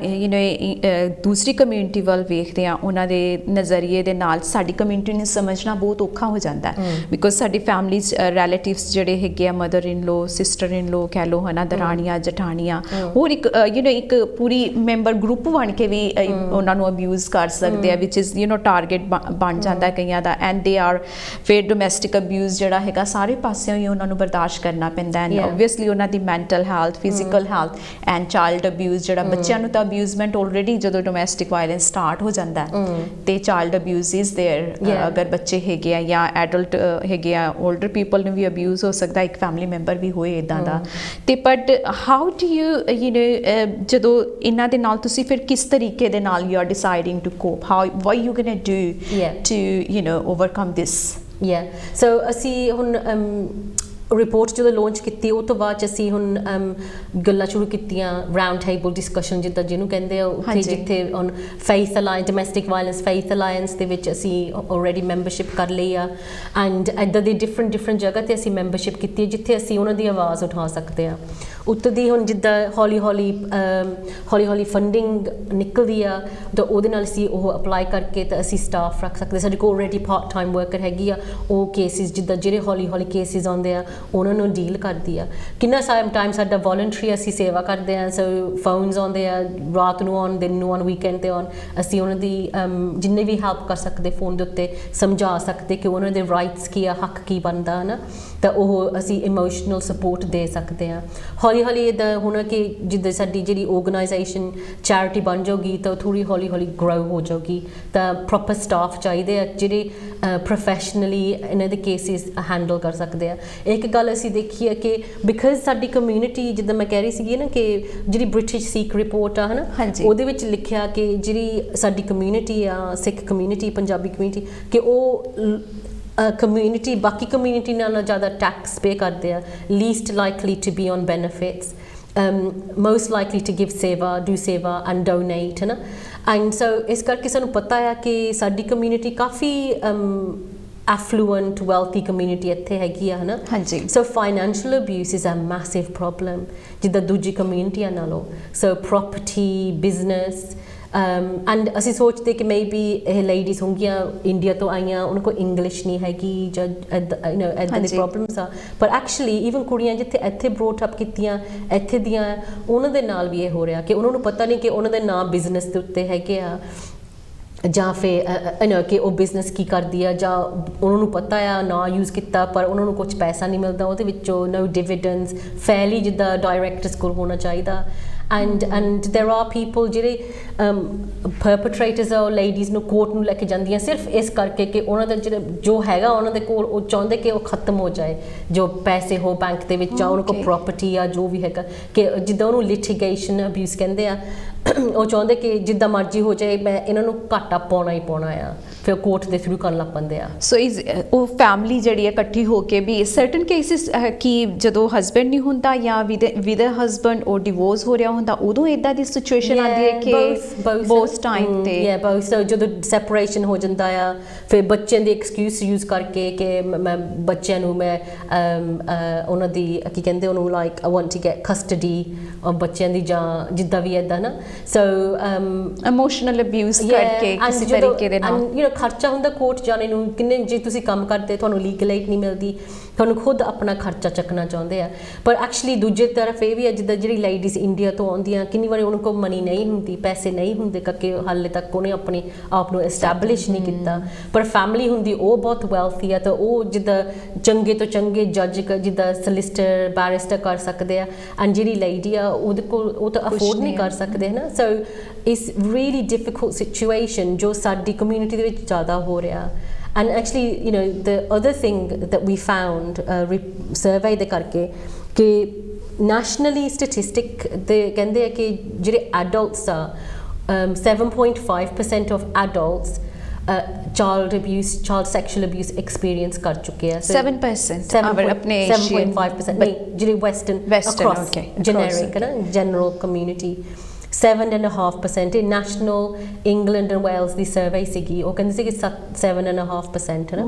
ਦੂਸਰੀ ਕਮਿਊਨਿਟੀ ਵੱਲ ਵੇਖਦੇ ਹਾਂ ਉਹਨਾਂ ਦੇ ਨਜ਼ਰੀਏ ਦੇ ਨਾਲ ਸਾਡੀ ਕਮਿਊਨਿਟੀ ਨੂੰ ਸਮਝਣਾ ਬਹੁਤ ਔਖਾ ਹੋ ਜਾਂਦਾ ਬਿਕੋਜ਼ ਸਾਡੀ ਫੈਮਲੀਜ਼ ਰਿਲੇਟਿਵਸ ਜਿਹੜੇ ਹੈਗੇ ਆ, mother in low, sister in ਲੋ ਕਹਿ ਲਓ, ਹੈ ਨਾ, ਦਰਾਣੀਆਂ ਜਠਾਣੀਆਂ, ਹੋਰ ਇੱਕ ਪੂਰੀ ਮੈਂਬਰ ਗਰੁੱਪ ਬਣ ਕੇ ਵੀ ਉਹਨਾਂ ਨੂੰ ਅਬਿਊਜ਼ ਕਰ ਸਕਦੇ ਆ, ਵਿਚ ਇਜ਼ ਟਾਰਗੇਟ ਬਣ ਜਾਂਦਾ ਕਈਆਂ ਦਾ। ਐਂਡ ਦੇ ਆਰ ਫਿਰ ਡੋਮੈਸਟਿਕ ਅਬਿਊਜ਼ ਜਿਹੜਾ ਹੈਗਾ ਸਾਰੇ ਪਾਸਿਓਂ ਹੀ ਉਹਨਾਂ ਨੂੰ ਬਰਦਾਸ਼ਤ ਕਰਨਾ ਪੈਂਦਾ। ਐਂਡ ਓਬਵੀਅਸਲੀ ਉਹਨਾਂ ਦੀ mental health, physical health and child abuse ਜਿਹੜਾ ਬੱਚਿਆਂ ਨੂੰ ਤਾਂ ਅਬਿਊਜ਼ਮੈਂਟ ਆਲਰੇਡੀ ਜਦੋਂ ਡੋਮੈਸਟਿਕ ਵਾਇਲੈਂਸ ਸਟਾਰਟ ਹੋ ਜਾਂਦਾ ਤੇ ਚਾਈਲਡ ਅਬਿਊਜ਼ ਇਜ਼ देयर, ਅਗਰ ਬੱਚੇ ਹੈਗੇ ਆ ਜਾਂ ਐਡਲਟ ਹੈਗੇ ਆ, ਓਲਡਰ ਪੀਪਲ ਨੂੰ ਵੀ ਅਬਿਊਜ਼ ਹੋ ਸਕਦਾ, ਇੱਕ ਫੈਮਿਲੀ ਮੈਂਬਰ ਵੀ ਹੋਏ ਇੱਦਾਂ ਦਾ। ਤੇ ਬਟ ਹਾਊ ਡੂ ਯੂ ਜਦੋਂ ਇਹਨਾਂ ਦੇ ਨਾਲ ਤੁਸੀਂ ਫਿਰ ਕਿਸ ਤਰੀਕੇ ਦੇ ਨਾਲ you are deciding to cope, how what you going to do to overcome this? So ਅਸੀਂ ਹੁਣ ਰਿਪੋਰਟ ਜਦੋਂ ਲਾਂਚ ਕੀਤੀ ਉਹ ਤੋਂ ਬਾਅਦ ਅਸੀਂ ਹੁਣ ਗੱਲਾਂ ਸ਼ੁਰੂ ਕੀਤੀਆਂ, ਰਾਊਂਡ ਟੇਬਲ ਡਿਸਕਸ਼ਨ ਜਿੱਦਾਂ ਜਿਹਨੂੰ ਕਹਿੰਦੇ ਆ, ਉੱਥੇ ਜਿੱਥੇ on faith alliance, domestic violence faith alliance ਦੇ ਵਿੱਚ ਅਸੀਂ ਆਲਰੇਡੀ ਮੈਂਬਰਸ਼ਿਪ ਕਰ ਲਈ ਆ। ਐਂਡ ਇੱਦਾਂ ਦੀ ਡਿਫਰੈਂਟ ਜਗ੍ਹਾ 'ਤੇ ਅਸੀਂ ਮੈਂਬਰਸ਼ਿਪ ਕੀਤੀ ਹੈ ਜਿੱਥੇ ਅਸੀਂ ਉਹਨਾਂ ਦੀ ਆਵਾਜ਼ ਉਠਾ ਸਕਦੇ ਹਾਂ। ਉੱਤੋਂ ਦੀ ਹੁਣ ਜਿੱਦਾਂ ਹੌਲੀ ਹੌਲੀ ਫੰਡਿੰਗ ਨਿਕਲਦੀ ਆ ਤਾਂ ਉਹਦੇ ਨਾਲ ਅਸੀਂ ਉਹ ਅਪਲਾਈ ਕਰਕੇ ਤਾਂ ਅਸੀਂ ਸਟਾਫ ਰੱਖ ਸਕਦੇ। ਸਾਡੇ ਕੋਲ ਆਲਰੇਡੀ ਪਾਰਟ ਟਾਈਮ ਵਰਕਰ ਹੈਗੀ ਆ, ਉਹ ਕੇਸਿਸ ਜਿੱਦਾਂ ਜਿਹੜੇ ਹੌਲੀ ਕੇਸਿਸ ਆਉਂਦੇ ਆ ਉਹਨਾਂ ਨੂੰ ਡੀਲ ਕਰਦੀ ਆ। ਕਿੰਨਾ ਟਾਈਮ ਸਾਡਾ ਵੋਲੰਟਰੀ ਅਸੀਂ ਸੇਵਾ ਕਰਦੇ ਆ, ਸੋ ਫੋਨਸ ਆਉਂਦੇ ਆ ਰਾਤ ਨੂੰ ਆਉਣ, ਦਿਨ ਨੂੰ ਆਉਣ, ਵੀਕਐਂਡ 'ਤੇ ਆਉਣ, ਅਸੀਂ ਉਹਨਾਂ ਦੀ ਜਿੰਨੇ ਵੀ ਹੈਲਪ ਕਰ ਸਕਦੇ ਫੋਨ ਦੇ ਉੱਤੇ ਸਮਝਾ ਸਕਦੇ ਕਿ ਉਹਨਾਂ ਦੇ ਰਾਈਟਸ ਕੀ ਆ, ਹੱਕ ਕੀ ਬਣਦਾ ਹੈ ਨਾ, ਤਾਂ ਉਹ ਅਸੀਂ ਇਮੋਸ਼ਨਲ ਸਪੋਰਟ ਦੇ ਸਕਦੇ ਹਾਂ। ਹੌਲੀ ਇੱਦਾਂ ਹੁਣ ਕਿ ਜਿੱਦਾਂ ਸਾਡੀ ਜਿਹੜੀ ਆਰਗੇਨਾਈਜੇਸ਼ਨ ਚੈਰਿਟੀ ਬਣ ਜਾਊਗੀ ਤਾਂ ਥੋੜ੍ਹੀ ਹੌਲੀ ਗਰੋ ਹੋ ਜਾਊਗੀ, ਤਾਂ ਪ੍ਰੋਪਰ ਸਟਾਫ ਚਾਹੀਦੇ ਆ ਜਿਹੜੇ ਪ੍ਰੋਫੈਸ਼ਨਲੀ ਇਹਨਾਂ ਦੇ ਕੇਸਿਸ ਹੈਂਡਲ ਕਰ ਸਕਦੇ ਆ। ਇੱਕ ਗੱਲ ਅਸੀਂ ਦੇਖੀ ਹੈ ਕਿ ਬਿਕਾਜ਼ ਸਾਡੀ ਕਮਿਊਨਿਟੀ, ਜਿੱਦਾਂ ਮੈਂ ਕਹਿ ਰਹੀ ਸੀਗੀ ਨਾ ਕਿ ਜਿਹੜੀ ਬ੍ਰਿਟਿਸ਼ ਸਿੱਖ ਰਿਪੋਰਟ ਆ ਹੈ ਨਾ, ਉਹਦੇ ਵਿੱਚ ਲਿਖਿਆ ਕਿ ਜਿਹੜੀ ਸਾਡੀ ਕਮਿਊਨਿਟੀ ਆ, ਸਿੱਖ ਕਮਿਊਨਿਟੀ, ਪੰਜਾਬੀ ਕਮਿਊਨਿਟੀ, ਕਿ ਉਹ ਕਮਿਊਨਿਟੀ ਬਾਕੀ ਕਮਿਊਨਿਟੀ ਨਾਲੋਂ ਜ਼ਿਆਦਾ ਟੈਕਸ ਪੇ ਕਰਦੇ ਆ, least likely to be on benefits, most likely to give do seva and donate, है ना। And so इस करके सानू पता है कि साडी community काफ़ी affluent, wealthy community इत्थे हैगी है ना। हाँ जी। So financial abuse is a massive problem जिद्दां दूजी community नालों। So property, business, एंड ਅਸੀਂ ਸੋਚਦੇ ਕਿ ਮੇਬੀ ਇਹ ਲੇਡੀਜ਼ ਹੋਣਗੀਆਂ ਇੰਡੀਆ ਤੋਂ ਆਈਆਂ, ਉਹਨਾਂ ਕੋਲ ਇੰਗਲਿਸ਼ ਨਹੀਂ ਹੈਗੀ ਜਾਂ ਇੱਦਾਂ ਦੀ ਪ੍ਰੋਬਲਮਸ ਆ, ਪਰ ਐਕਚੁਅਲੀ ਈਵਨ ਕੁੜੀਆਂ ਜਿੱਥੇ ਇੱਥੇ ਬਰੋਟ ਅਪ ਕੀਤੀਆਂ ਇੱਥੇ ਦੀਆਂ, ਉਹਨਾਂ ਦੇ ਨਾਲ ਵੀ ਇਹ ਹੋ ਰਿਹਾ ਕਿ ਉਹਨਾਂ ਨੂੰ ਪਤਾ ਨਹੀਂ ਕਿ ਉਹਨਾਂ ਦੇ ਨਾਂ ਬਿਜ਼ਨਸ ਦੇ ਉੱਤੇ ਹੈਗੇ ਆ, ਜਾਂ ਫਿਰ ਕਿ ਉਹ ਬਿਜ਼ਨਸ ਕੀ ਕਰਦੀ ਆ, ਜਾਂ ਉਹਨਾਂ ਨੂੰ ਪਤਾ ਆ ਨਾ ਯੂਜ਼ ਕੀਤਾ ਪਰ ਉਹਨਾਂ ਨੂੰ ਕੁਝ ਪੈਸਾ ਨਹੀਂ ਮਿਲਦਾ ਉਹਦੇ ਵਿੱਚੋਂ, ਨੋ ਡਿਵੀਡੈਂਡਸ, ਫੇਅਰਲੀ ਜਿੱਦਾਂ ਡਾਇਰੈਕਟਰਸ ਕੋਲ ਹੋਣਾ ਚਾਹੀਦਾ। and there are people ਜਿਹੜੇ perpetrators ਆ, ਉਹ ਲੇਡੀਜ਼ ਨੂੰ ਕੋਰਟ ਨੂੰ ਲੈ ਕੇ ਜਾਂਦੀਆਂ ਸਿਰਫ ਇਸ ਕਰਕੇ ਕਿ ਉਹਨਾਂ ਦਾ ਜਿਹੜਾ ਜੋ ਹੈਗਾ ਉਹਨਾਂ ਦੇ ਕੋਲ, ਉਹ ਚਾਹੁੰਦੇ ਕਿ ਉਹ ਖਤਮ ਹੋ ਜਾਏ, ਜੋ ਪੈਸੇ ਹੋ ਬੈਂਕ ਦੇ ਵਿੱਚ, ਜਾਂ ਉਹਨਾਂ ਕੋਲ ਪ੍ਰੋਪਰਟੀ ਆ ਜੋ ਵੀ ਹੈਗਾ, ਕਿ ਜਿੱਦਾਂ ਉਹਨੂੰ ਲਿਟੀਗੇਸ਼ਨ ਅਬਿਊਜ਼ ਕਹਿੰਦੇ ਆ, ਉਹ ਚਾਹੁੰਦੇ ਕਿ ਜਿੱਦਾਂ ਮਰਜ਼ੀ ਹੋ ਜਾਏ, ਮੈਂ ਇਹਨਾਂ ਨੂੰ ਘਾਟਾ ਪਾਉਣਾ ਹੀ ਪਾਉਣਾ ਆ, ਫਿਰ ਕੋਰਟ ਦੇ ਥਰੂ ਕਰਨ ਲੱਗ ਪੈਂਦੇ ਆ। ਸੋ ਉਹ ਫੈਮਿਲੀ ਜਿਹੜੀ ਹੈ ਇਕੱਠੀ ਹੋ ਕੇ ਵੀ ਸਰਟਨ ਕੇਸਿਸ ਕਿ ਜਦੋਂ ਹਸਬੈਂਡ ਨਹੀਂ ਹੁੰਦਾ ਜਾਂ ਵਿਦ ਹਸਬੈਂਡ ਉਹ ਡਿਵੋਰਸ ਹੋ ਰਿਹਾ ਹੁੰਦਾ, ਉਦੋਂ ਇਦਾਂ ਦੀ ਸਿਚੁਏਸ਼ਨ ਆਉਂਦੀ ਹੈ ਕਿ ਬੋਥ ਟਾਈਮ ਤੇ ਸੋ ਜਦੋਂ ਸੈਪਰੇਸ਼ਨ ਹੋ ਜਾਂਦਾ ਆ, ਫਿਰ ਬੱਚਿਆਂ ਦੀ ਐਕਸਕਿਊਜ਼ ਯੂਜ਼ ਕਰਕੇ ਕਿ ਮੈਂ ਬੱਚਿਆਂ ਨੂੰ ਮੈਂ ਉਹਨਾਂ ਦੀ ਕੀ ਕਹਿੰਦੇ ਉਹਨੂੰ like I want to get custody ਬੱਚਿਆਂ ਦੀ, ਜਾਂ ਜਿੱਦਾਂ ਵੀ ਇੱਦਾਂ ਨਾ, ਸੋ ਇਮੋਸ਼ਨਲ ਅਬਿਊਜ਼ ਕਰਕੇ ਕਿਸੇ ਤਰੀਕੇ ਦੇ ਨਾਲ ਖਰਚਾ ਹੁੰਦਾ ਕੋਰਟ ਜਾਣੇ ਨੂੰ, ਕਿੰਨੇ ਜੇ ਤੁਸੀਂ ਕੰਮ ਕਰਦੇ ਤੁਹਾਨੂੰ ਲੀਗਲ ਏਡ ਨਹੀਂ ਮਿਲਦੀ, ਤੁਹਾਨੂੰ ਖੁਦ ਆਪਣਾ ਖਰਚਾ ਚੱਕਣਾ ਚਾਹੁੰਦੇ ਆ। ਪਰ ਐਕਚੁਅਲੀ ਦੂਜੇ ਤਰਫ ਇਹ ਵੀ ਹੈ ਜਿੱਦਾਂ ਜਿਹੜੀ ਲੇਡੀਜ਼ ਇੰਡੀਆ ਤੋਂ ਆਉਂਦੀਆਂ, ਕਿੰਨੀ ਵਾਰੀ ਉਹਨਾਂ ਕੋਲ ਮਨੀ ਨਹੀਂ ਹੁੰਦੀ, ਪੈਸੇ ਨਹੀਂ ਹੁੰਦੇ ਕਰਕੇ ਹਾਲੇ ਤੱਕ ਉਹਨੇ ਆਪਣੇ ਆਪ ਨੂੰ ਐਸਟੈਬਲਿਸ਼ ਨਹੀਂ ਕੀਤਾ, ਪਰ ਫੈਮਿਲੀ ਹੁੰਦੀ ਉਹ ਬਹੁਤ ਵੈਲਥੀ ਆ, ਤਾਂ ਉਹ ਜਿੱਦਾਂ ਚੰਗੇ ਤੋਂ ਚੰਗੇ ਜੱਜ ਜਿੱਦਾਂ ਸਲਿਸਟਰ, ਬੈਰਿਸਟਰ ਕਰ ਸਕਦੇ ਆ, ਐਂਡ ਜਿਹੜੀ ਲੇਡੀ ਆ ਉਹਦੇ ਕੋਲ ਉਹ ਤਾਂ ਅਫੋਰਡ ਨਹੀਂ ਕਰ ਸਕਦੇ ਹੈ ਨਾ। So it's really difficult situation ਜੋ ਸਾਡੀ ਕਮਿਊਨਿਟੀ ਦੇ ਵਿੱਚ ਜ਼ਿਆਦਾ ਹੋ ਰਿਹਾ। And actually, the other thing that we found, survey ਦੇ ਕਰਕੇ, ਕਿ nationally statistic ਦੇ ਕਹਿੰਦੇ ਆ ਕਿ ਜਿਹੜੇ adults ਆ, 7.5% of adults child sexual abuse experience ਕਰ ਚੁੱਕੇ ਆ। 7% ਆਪਣੇ 7.5% ਨਹੀਂ, ਜਿਹੜੇ western across generic ਹੈ ਨਾ, general community 7.5%। ਇਹ national England and Wales the survey ਸੀਗੀ, ਉਹ ਕਹਿੰਦੇ ਸੀ ਕਿ 7.5% ਹੈ ਨਾ,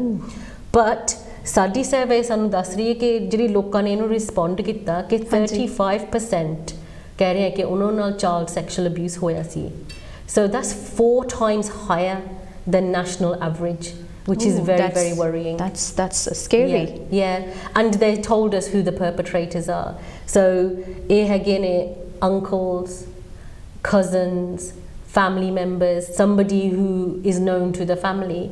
ਬਟ ਸਾਡੀ ਸਰਵੇ ਸਾਨੂੰ ਦੱਸ ਰਹੀ ਹੈ ਕਿ ਜਿਹੜੀ ਲੋਕਾਂ ਨੇ ਇਹਨੂੰ ਰਿਸਪੌਂਡ ਕੀਤਾ ਕਿ 35% ਕਹਿ ਰਹੇ ਆ ਕਿ ਉਹਨਾਂ ਨਾਲ ਚਾਈਲਡ ਸੈਕਸ਼ੂਅਲ ਅਬਿਊਜ਼ ਹੋਇਆ ਸੀ। So that's 4 times higher than national average, which is very worrying. That's scary. Yeah, and they told us who the perpetrators are. So ਇਹ ਹੈਗੇ ਨੇ uncles, cousins, family members, somebody who is known to the family.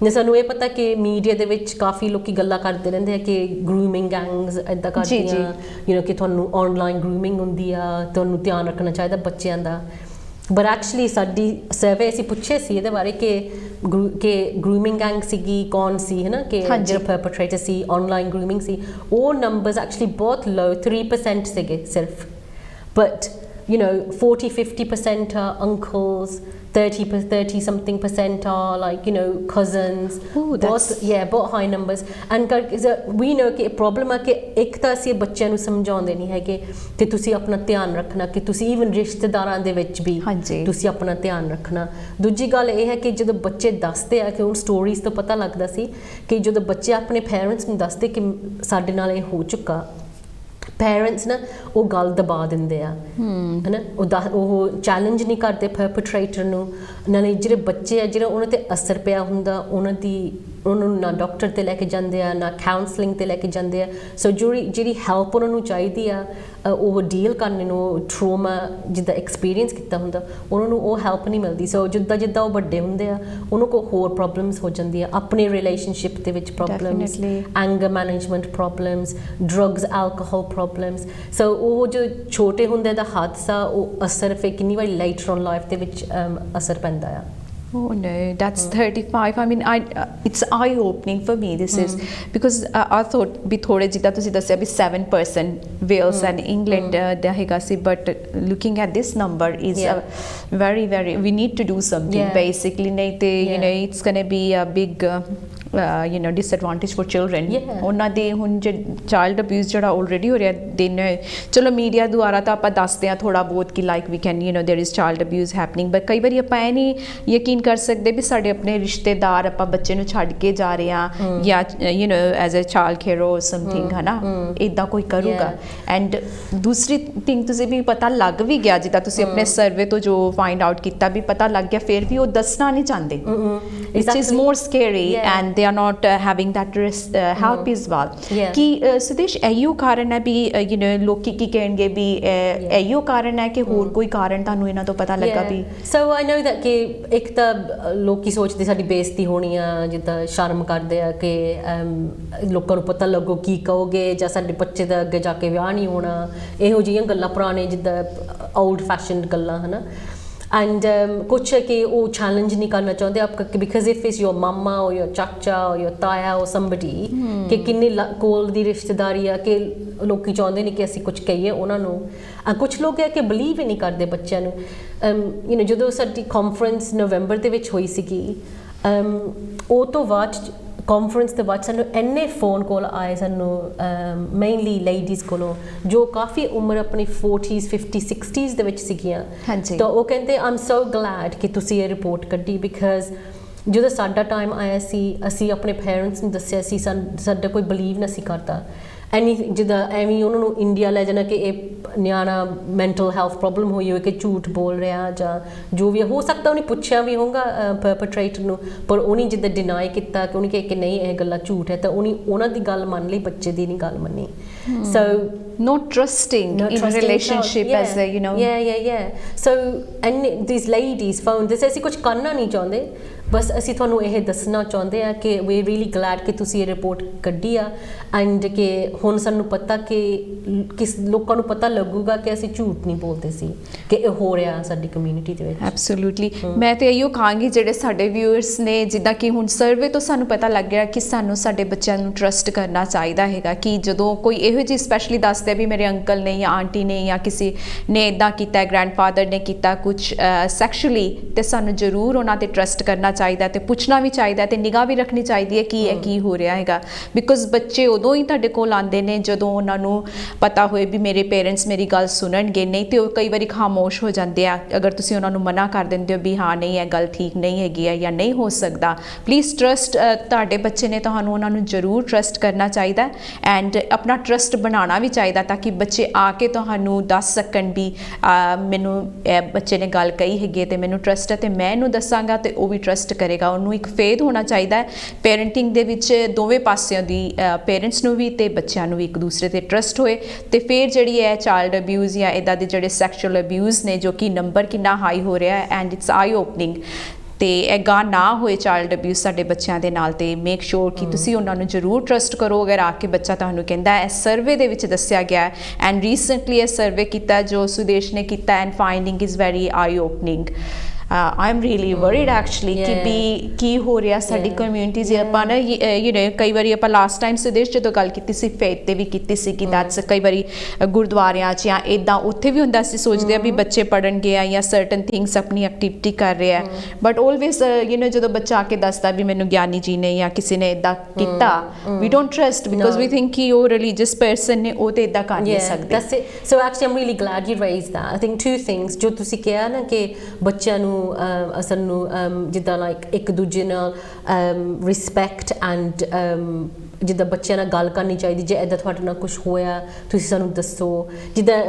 ਨੇ ਸਾਨੂੰ ਇਹ ਪਤਾ ਕਿ media ਦੇ ਵਿੱਚ ਕਾਫੀ ਲੋਕੀ ਗੱਲਾਂ ਕਰਦੇ ਰਹਿੰਦੇ ਆ ਕਿ ਗਰੂਮਿੰਗ ਗੈਂਗਸ ਇੱਦਾਂ ਕਰਦੀਆਂ, ਕਿ ਤੁਹਾਨੂੰ ਆਨਲਾਈਨ ਗਰੂਮਿੰਗ ਹੁੰਦੀ ਆ, ਤੁਹਾਨੂੰ ਧਿਆਨ ਰੱਖਣਾ ਚਾਹੀਦਾ ਬੱਚਿਆਂ ਦਾ। ਬਟ ਐਕਚੁਅਲੀ ਸਾਡੀ ਸਰਵੇ ਅਸੀਂ ਪੁੱਛੇ ਸੀ ਇਹਦੇ ਬਾਰੇ ਕਿ ਗਰੂਮਿੰਗ ਗੈਂਗ ਸੀਗੀ ਕੌਣ ਸੀ, ਹੈ ਨਾ, ਕਿ ਜਿਹੜਾ ਪਰਪੇਟਰੇਟਰ ਸੀ, ਆਨਲਾਈਨ ਗਰੂਮਿੰਗ ਸੀ, ਉਹ ਨੰਬਰਸ ਐਕਚੁਅਲੀ ਬਹੁਤ ਲੋ 3% ਸੀਗੇ ਸਿਰਫ। But 40-50% are uncles, 30 something percent are like cousins. बहुत high numbers, and we know कि problem है कि एक ਤਾਂ ਅਸੀਂ ਬੱਚਿਆਂ ਨੂੰ ਸਮਝਾਉਂਦੇ ਨਹੀਂ ਹੈਗੇ ਕਿ ਤੁਸੀਂ ਆਪਣਾ ਧਿਆਨ ਰੱਖਣਾ, ਕਿ ਤੁਸੀਂ ਈਵਨ ਰਿਸ਼ਤੇਦਾਰਾਂ ਦੇ ਵਿੱਚ ਵੀ ਤੁਸੀਂ ਆਪਣਾ ਧਿਆਨ ਰੱਖਣਾ। ਦੂਜੀ ਗੱਲ ਇਹ ਹੈ ਕਿ ਜਦੋਂ ਬੱਚੇ ਦੱਸਦੇ ਆ ਕਿ ਉਹ ਸਟੋਰੀਜ਼ ਤੋਂ ਪਤਾ ਲੱਗਦਾ ਸੀ ਕਿ ਜਦੋਂ ਬੱਚੇ ਆਪਣੇ ਪੇਰੈਂਟਸ ਨੂੰ ਦੱਸਦੇ ਕਿ ਸਾਡੇ ਨਾਲ ਇਹ ਹੋ ਚੁੱਕਾ, पेरेंट्स ना वो गल दबा देंदे आ है ना वो चैलेंज नहीं करते परपट्रेटर नूं नाले जिहड़े बच्चे आ जिहड़ा उन्हां ते असर पिया हुंदा उन्हां दी उन्होंने ना डॉक्टर ते लैके जांदे आ ना काउंसलिंग ते लैके जांदे आ सो जिहड़ी हेल्प उन्होंने चाहिदी आ वो डील करने नूं ट्रोमा जिद्दां एक्सपीरियंस कीता हुंदा उन्होंने वो हेल्प नहीं मिलती सो जिद्दां जिद्दां वो बड्डे हुंदे आ उन्होंने को होर प्रॉब्लम्स हो जांदी आ अपने रिलेशनशिप दे विच problems anger management problems drugs alcohol problems so वो जो छोटे हुंदे दा हादसा वो असर फिर कितनी बारी लेटर ऑन लाइफ दे विच असर पैंदा आ Oh no, that's 35. I mean, it's eye-opening for me. This is because I thought भी थोड़े जिदा तुसी दस्या भी 7% Wales and England दा हैगा सी, but looking at this number is very very. We need to do something basically. नहीं ते you know it's gonna be a big you know disadvantage for children. ਉਹਨਾਂ ਦੇ ਹੁਣ child abuse ਜਿਹੜਾ already ਹੋ ਰਿਹਾ ਦਿਨ ਚਲੋ ਮੀਡੀਆ ਦੁਆਰਾ ਤਾਂ ਆਪਾਂ ਦੱਸਦੇ ਆ ਥੋੜਾ ਬਹੁਤ ਕਿ like we can you know there is child abuse happening, but ਕਈ ਵਾਰੀ ਆਪਾਂ ਇਹ ਨਹੀਂ ਯਕੀਨ ਕਰ ਸਕਦੇ ਵੀ ਸਾਡੇ ਆਪਣੇ ਰਿਸ਼ਤੇਦਾਰ ਆਪਾਂ ਬੱਚੇ ਨੂੰ ਛੱਡ ਕੇ ਜਾ ਰਹੇ ਆ ਜਾਂ you know as a child carer or something ਹੈ ਨਾ ਇਦਾਂ ਕੋਈ ਕਰੂਗਾ and ਦੂਸਰੀ ਥਿੰਗ ਤੁਸੀਂ ਵੀ ਪਤਾ ਲੱਗ ਵੀ ਗਿਆ ਜਿੱਦਾਂ ਤੁਸੀਂ ਆਪਣੇ ਸਰਵੇ ਤੋਂ ਜੋ find out ਕੀਤਾ ਵੀ ਪਤਾ ਲੱਗ ਗਿਆ ਫਿਰ ਵੀ ਉਹ ਦੱਸਣਾ ਨਹੀਂ ਚਾਹੁੰਦੇ which is more scary and they are not having that help as well ਕਿ ਸੁਦੇਸ਼ ਇਹੋ ਕਾਰਨ ਹੈ ਵੀ you know ਲੋਕੀ ਕੀ ਕਹਿਣਗੇ ਵੀ ਇਹੋ ਕਾਰਨ ਹੈ ਕਿ ਹੋਰ ਕੋਈ ਕਾਰਨ ਤੁਹਾਨੂੰ ਇਹਨਾਂ ਤੋਂ ਪਤਾ ਲੱਗਾ ਵੀ so I know that ਕਿ ਇੱਕ ਤਾਂ ਲੋਕੀ ਸੋਚਦੇ ਸਾਡੀ ਬੇਇੱਜ਼ਤੀ ਹੋਣੀ ਆ ਜਿੱਦਾਂ ਸ਼ਰਮ ਕਰਦੇ ਆ ਕਿ ਲੋਕਾਂ ਨੂੰ ਪਤਾ ਲੱਗੋ ਕੀ ਕਹੋਗੇ ਜਾਂ ਸਾਡੇ ਬੱਚੇ ਦਾ ਅੱਗੇ ਜਾ ਕੇ ਵਿਆਹ ਨਹੀਂ ਹੋਣਾ ਇਹੋ ਜਿਹੀਆਂ ਗੱਲਾਂ ਪੁਰਾਣੇ ਜਿੱਦਾਂ ओल्ड फैशनड गल्लां है ना एंड कुछ है कि वो चैलेंज नहीं करना चाहते आपका बिकॉज इफ इज योर मामा और योर चाचा और योर ताया और समबडी कि किन्नी कोल दी रिश्तेदारी है कि लोग चाहते नहीं कि असीं कुछ कहिए उन्होंने कुछ लोग है कि बिलीव ही नहीं करते बच्चों यू नो जो साडी कॉन्फ्रेंस नवंबर दे विच होई सीगी ਉਹ ਤੋਂ ਬਾਅਦ कॉन्फ्रेंस के बाद सानू इन्ने फोन कॉल आए सानू मेनली लेडीज़ कोलों जो काफ़ी उम्र अपनी 40s 50s 60s दे विच सीगियां तो वो कहते आई एम सो ग्लैड कि तुसी ये रिपोर्ट कड्डी बिकॉज जो साडा टाइम आया सी असी अपने पेरेंट्स नूं दस्सिया सी साडा कोई बिलीव नहीं करता एनी जिदा एवं उन्होंने इंडिया ले जाना कि न्याणा मैंटल हैल्थ प्रॉब्लम हुई हो कि झूठ बोल रहा जा जो भी हो सकता उन्हें पूछा भी होगा परपट्रेटर नूं पर उन्हें जिदा डिनाई किया कि उन्हें कहा कि नहीं यह गल्लां झूठ है तो उन्हें उन्हां दी गल मन ली बच्चे दी नहीं गल मन्नी so not trusting in relationship as a you know so and these ladies found this ऐसी कुछ करना नहीं चाहते बस असी तुहानू यह दसना चाहते हैं कि वी रियली ग्लैड कि तुसी ये रिपोर्ट कड्डी आ एंड कि हुण सानू पता कि किस लोकां नू पता लगूगा कि असी झूठ नहीं बोलते सी कि ये हो रहा साडी कम्यूनिटी दे विच एब्सोल्युटली मैं तो इहो कहांगी जिहड़े साडे व्यूअर्स ने जिद्दां कि हुण सर्वे तो सानू पता लग गया कि सानू साडे बच्चों नू ट्रस्ट करना चाहिदा हैगा कि जदों कोई इहो जी स्पैशली दसदे भी मेरे अंकल ने या आंटी ने या किसी ने इदां कीता ग्रैंडफादर ने कीता कुछ सैक्शुअली ते सानू जरूर उन्हां ते ट्रस्ट करना चाहिए तो पूछना भी चाहिए तो निगाह भी रखनी चाहिए कि यह की हो रहा है बिकॉज बच्चे उदों ही तुहाडे कोल आंदे ने जदों उन्होंने पता होए भी मेरे पेरेंट्स मेरी गल सुनणगे नहीं तो कई बार खामोश हो जाते हैं अगर तुसीं उन्होंने मना कर देंदे हो भी हाँ नहीं यह गल ठीक नहीं हैगी है या नहीं हो सकता प्लीज़ ट्रस्ट तुहाडे बच्चे ने तुहानूं उन्होंने जरूर ट्रस्ट करना चाहिए एंड अपना ट्रस्ट बनाना भी चाहिए ताकि बच्चे आके तुहानूं दस सकन भी मैनूं बच्चे ने गल कही हैगी तो मैनूं ट्रस्ट है तो मैं इहनूं दसांगा तो वह भी ट्रस्ट करेगा उन्होंने एक फेद होना चाहिए parenting they which दोवें पासियों the parents नूं भी ते बच्चों नूं भी एक दूसरे ते ट्रस्ट होए तो फिर जिहड़ी है चाइल्ड अब्यूज़ या इदां दे जिहड़े सैक्शुअल अब्यूज़ ने जो कि नंबर कितना हाई हो रहा है एंड इट्स आई ओपनिंग तो यह गा ना होए चाइल्ड अब्यूज़ साडे बच्चों के नाल ते मेक श्योर कि तुसीं उन्हां नूं जरूर ट्रस्ट करो अगर आके बच्चा तुहानूं कहंदा है सर्वे दे विच दस्सिया गया एंड रीसेंटली यह सर्वे किया जो सुदेश ने किया and finding is very I opening I am really worried actually कि भी की हो रहा साडी कम्यूनिटी जे आपां ना यू नो कई बारी आपां लास्ट टाइम सुदेश जदों गल कीती सी फेथ ते भी कीती सी कि दैट्स कई बारी गुरुद्वारियां च या इदां उत्थे भी हुंदा सी सोचदे भी बच्चे पढ़न गए या सर्टन थिंग्स अपनी एक्टिविटी कर रहे हैं बट ऑलवेज यू नो जदों बच्चा आके दसदा भी मैनूं ज्ञानी जी ने या किसी ने इदां कीता we don't trust because we think कि वो रिलीजियस पर्सन ने वो ते इदां कर नहीं सकदे so actually I am really glad you raise that I think two things जो तुसीं कहा ना कि बच्चों नूं असल नूं जिद्दां लाइक एक दूजे नाल रिस्पैक्ट एंड ਜਿੱਦਾਂ ਬੱਚਿਆਂ ਨਾਲ ਗੱਲ ਕਰਨੀ ਚਾਹੀਦੀ ਜੇ ਇੱਦਾਂ ਤੁਹਾਡੇ ਨਾਲ ਕੁਝ ਹੋਇਆ ਤੁਸੀਂ ਸਾਨੂੰ ਦੱਸੋ ਜਿੱਦਾਂ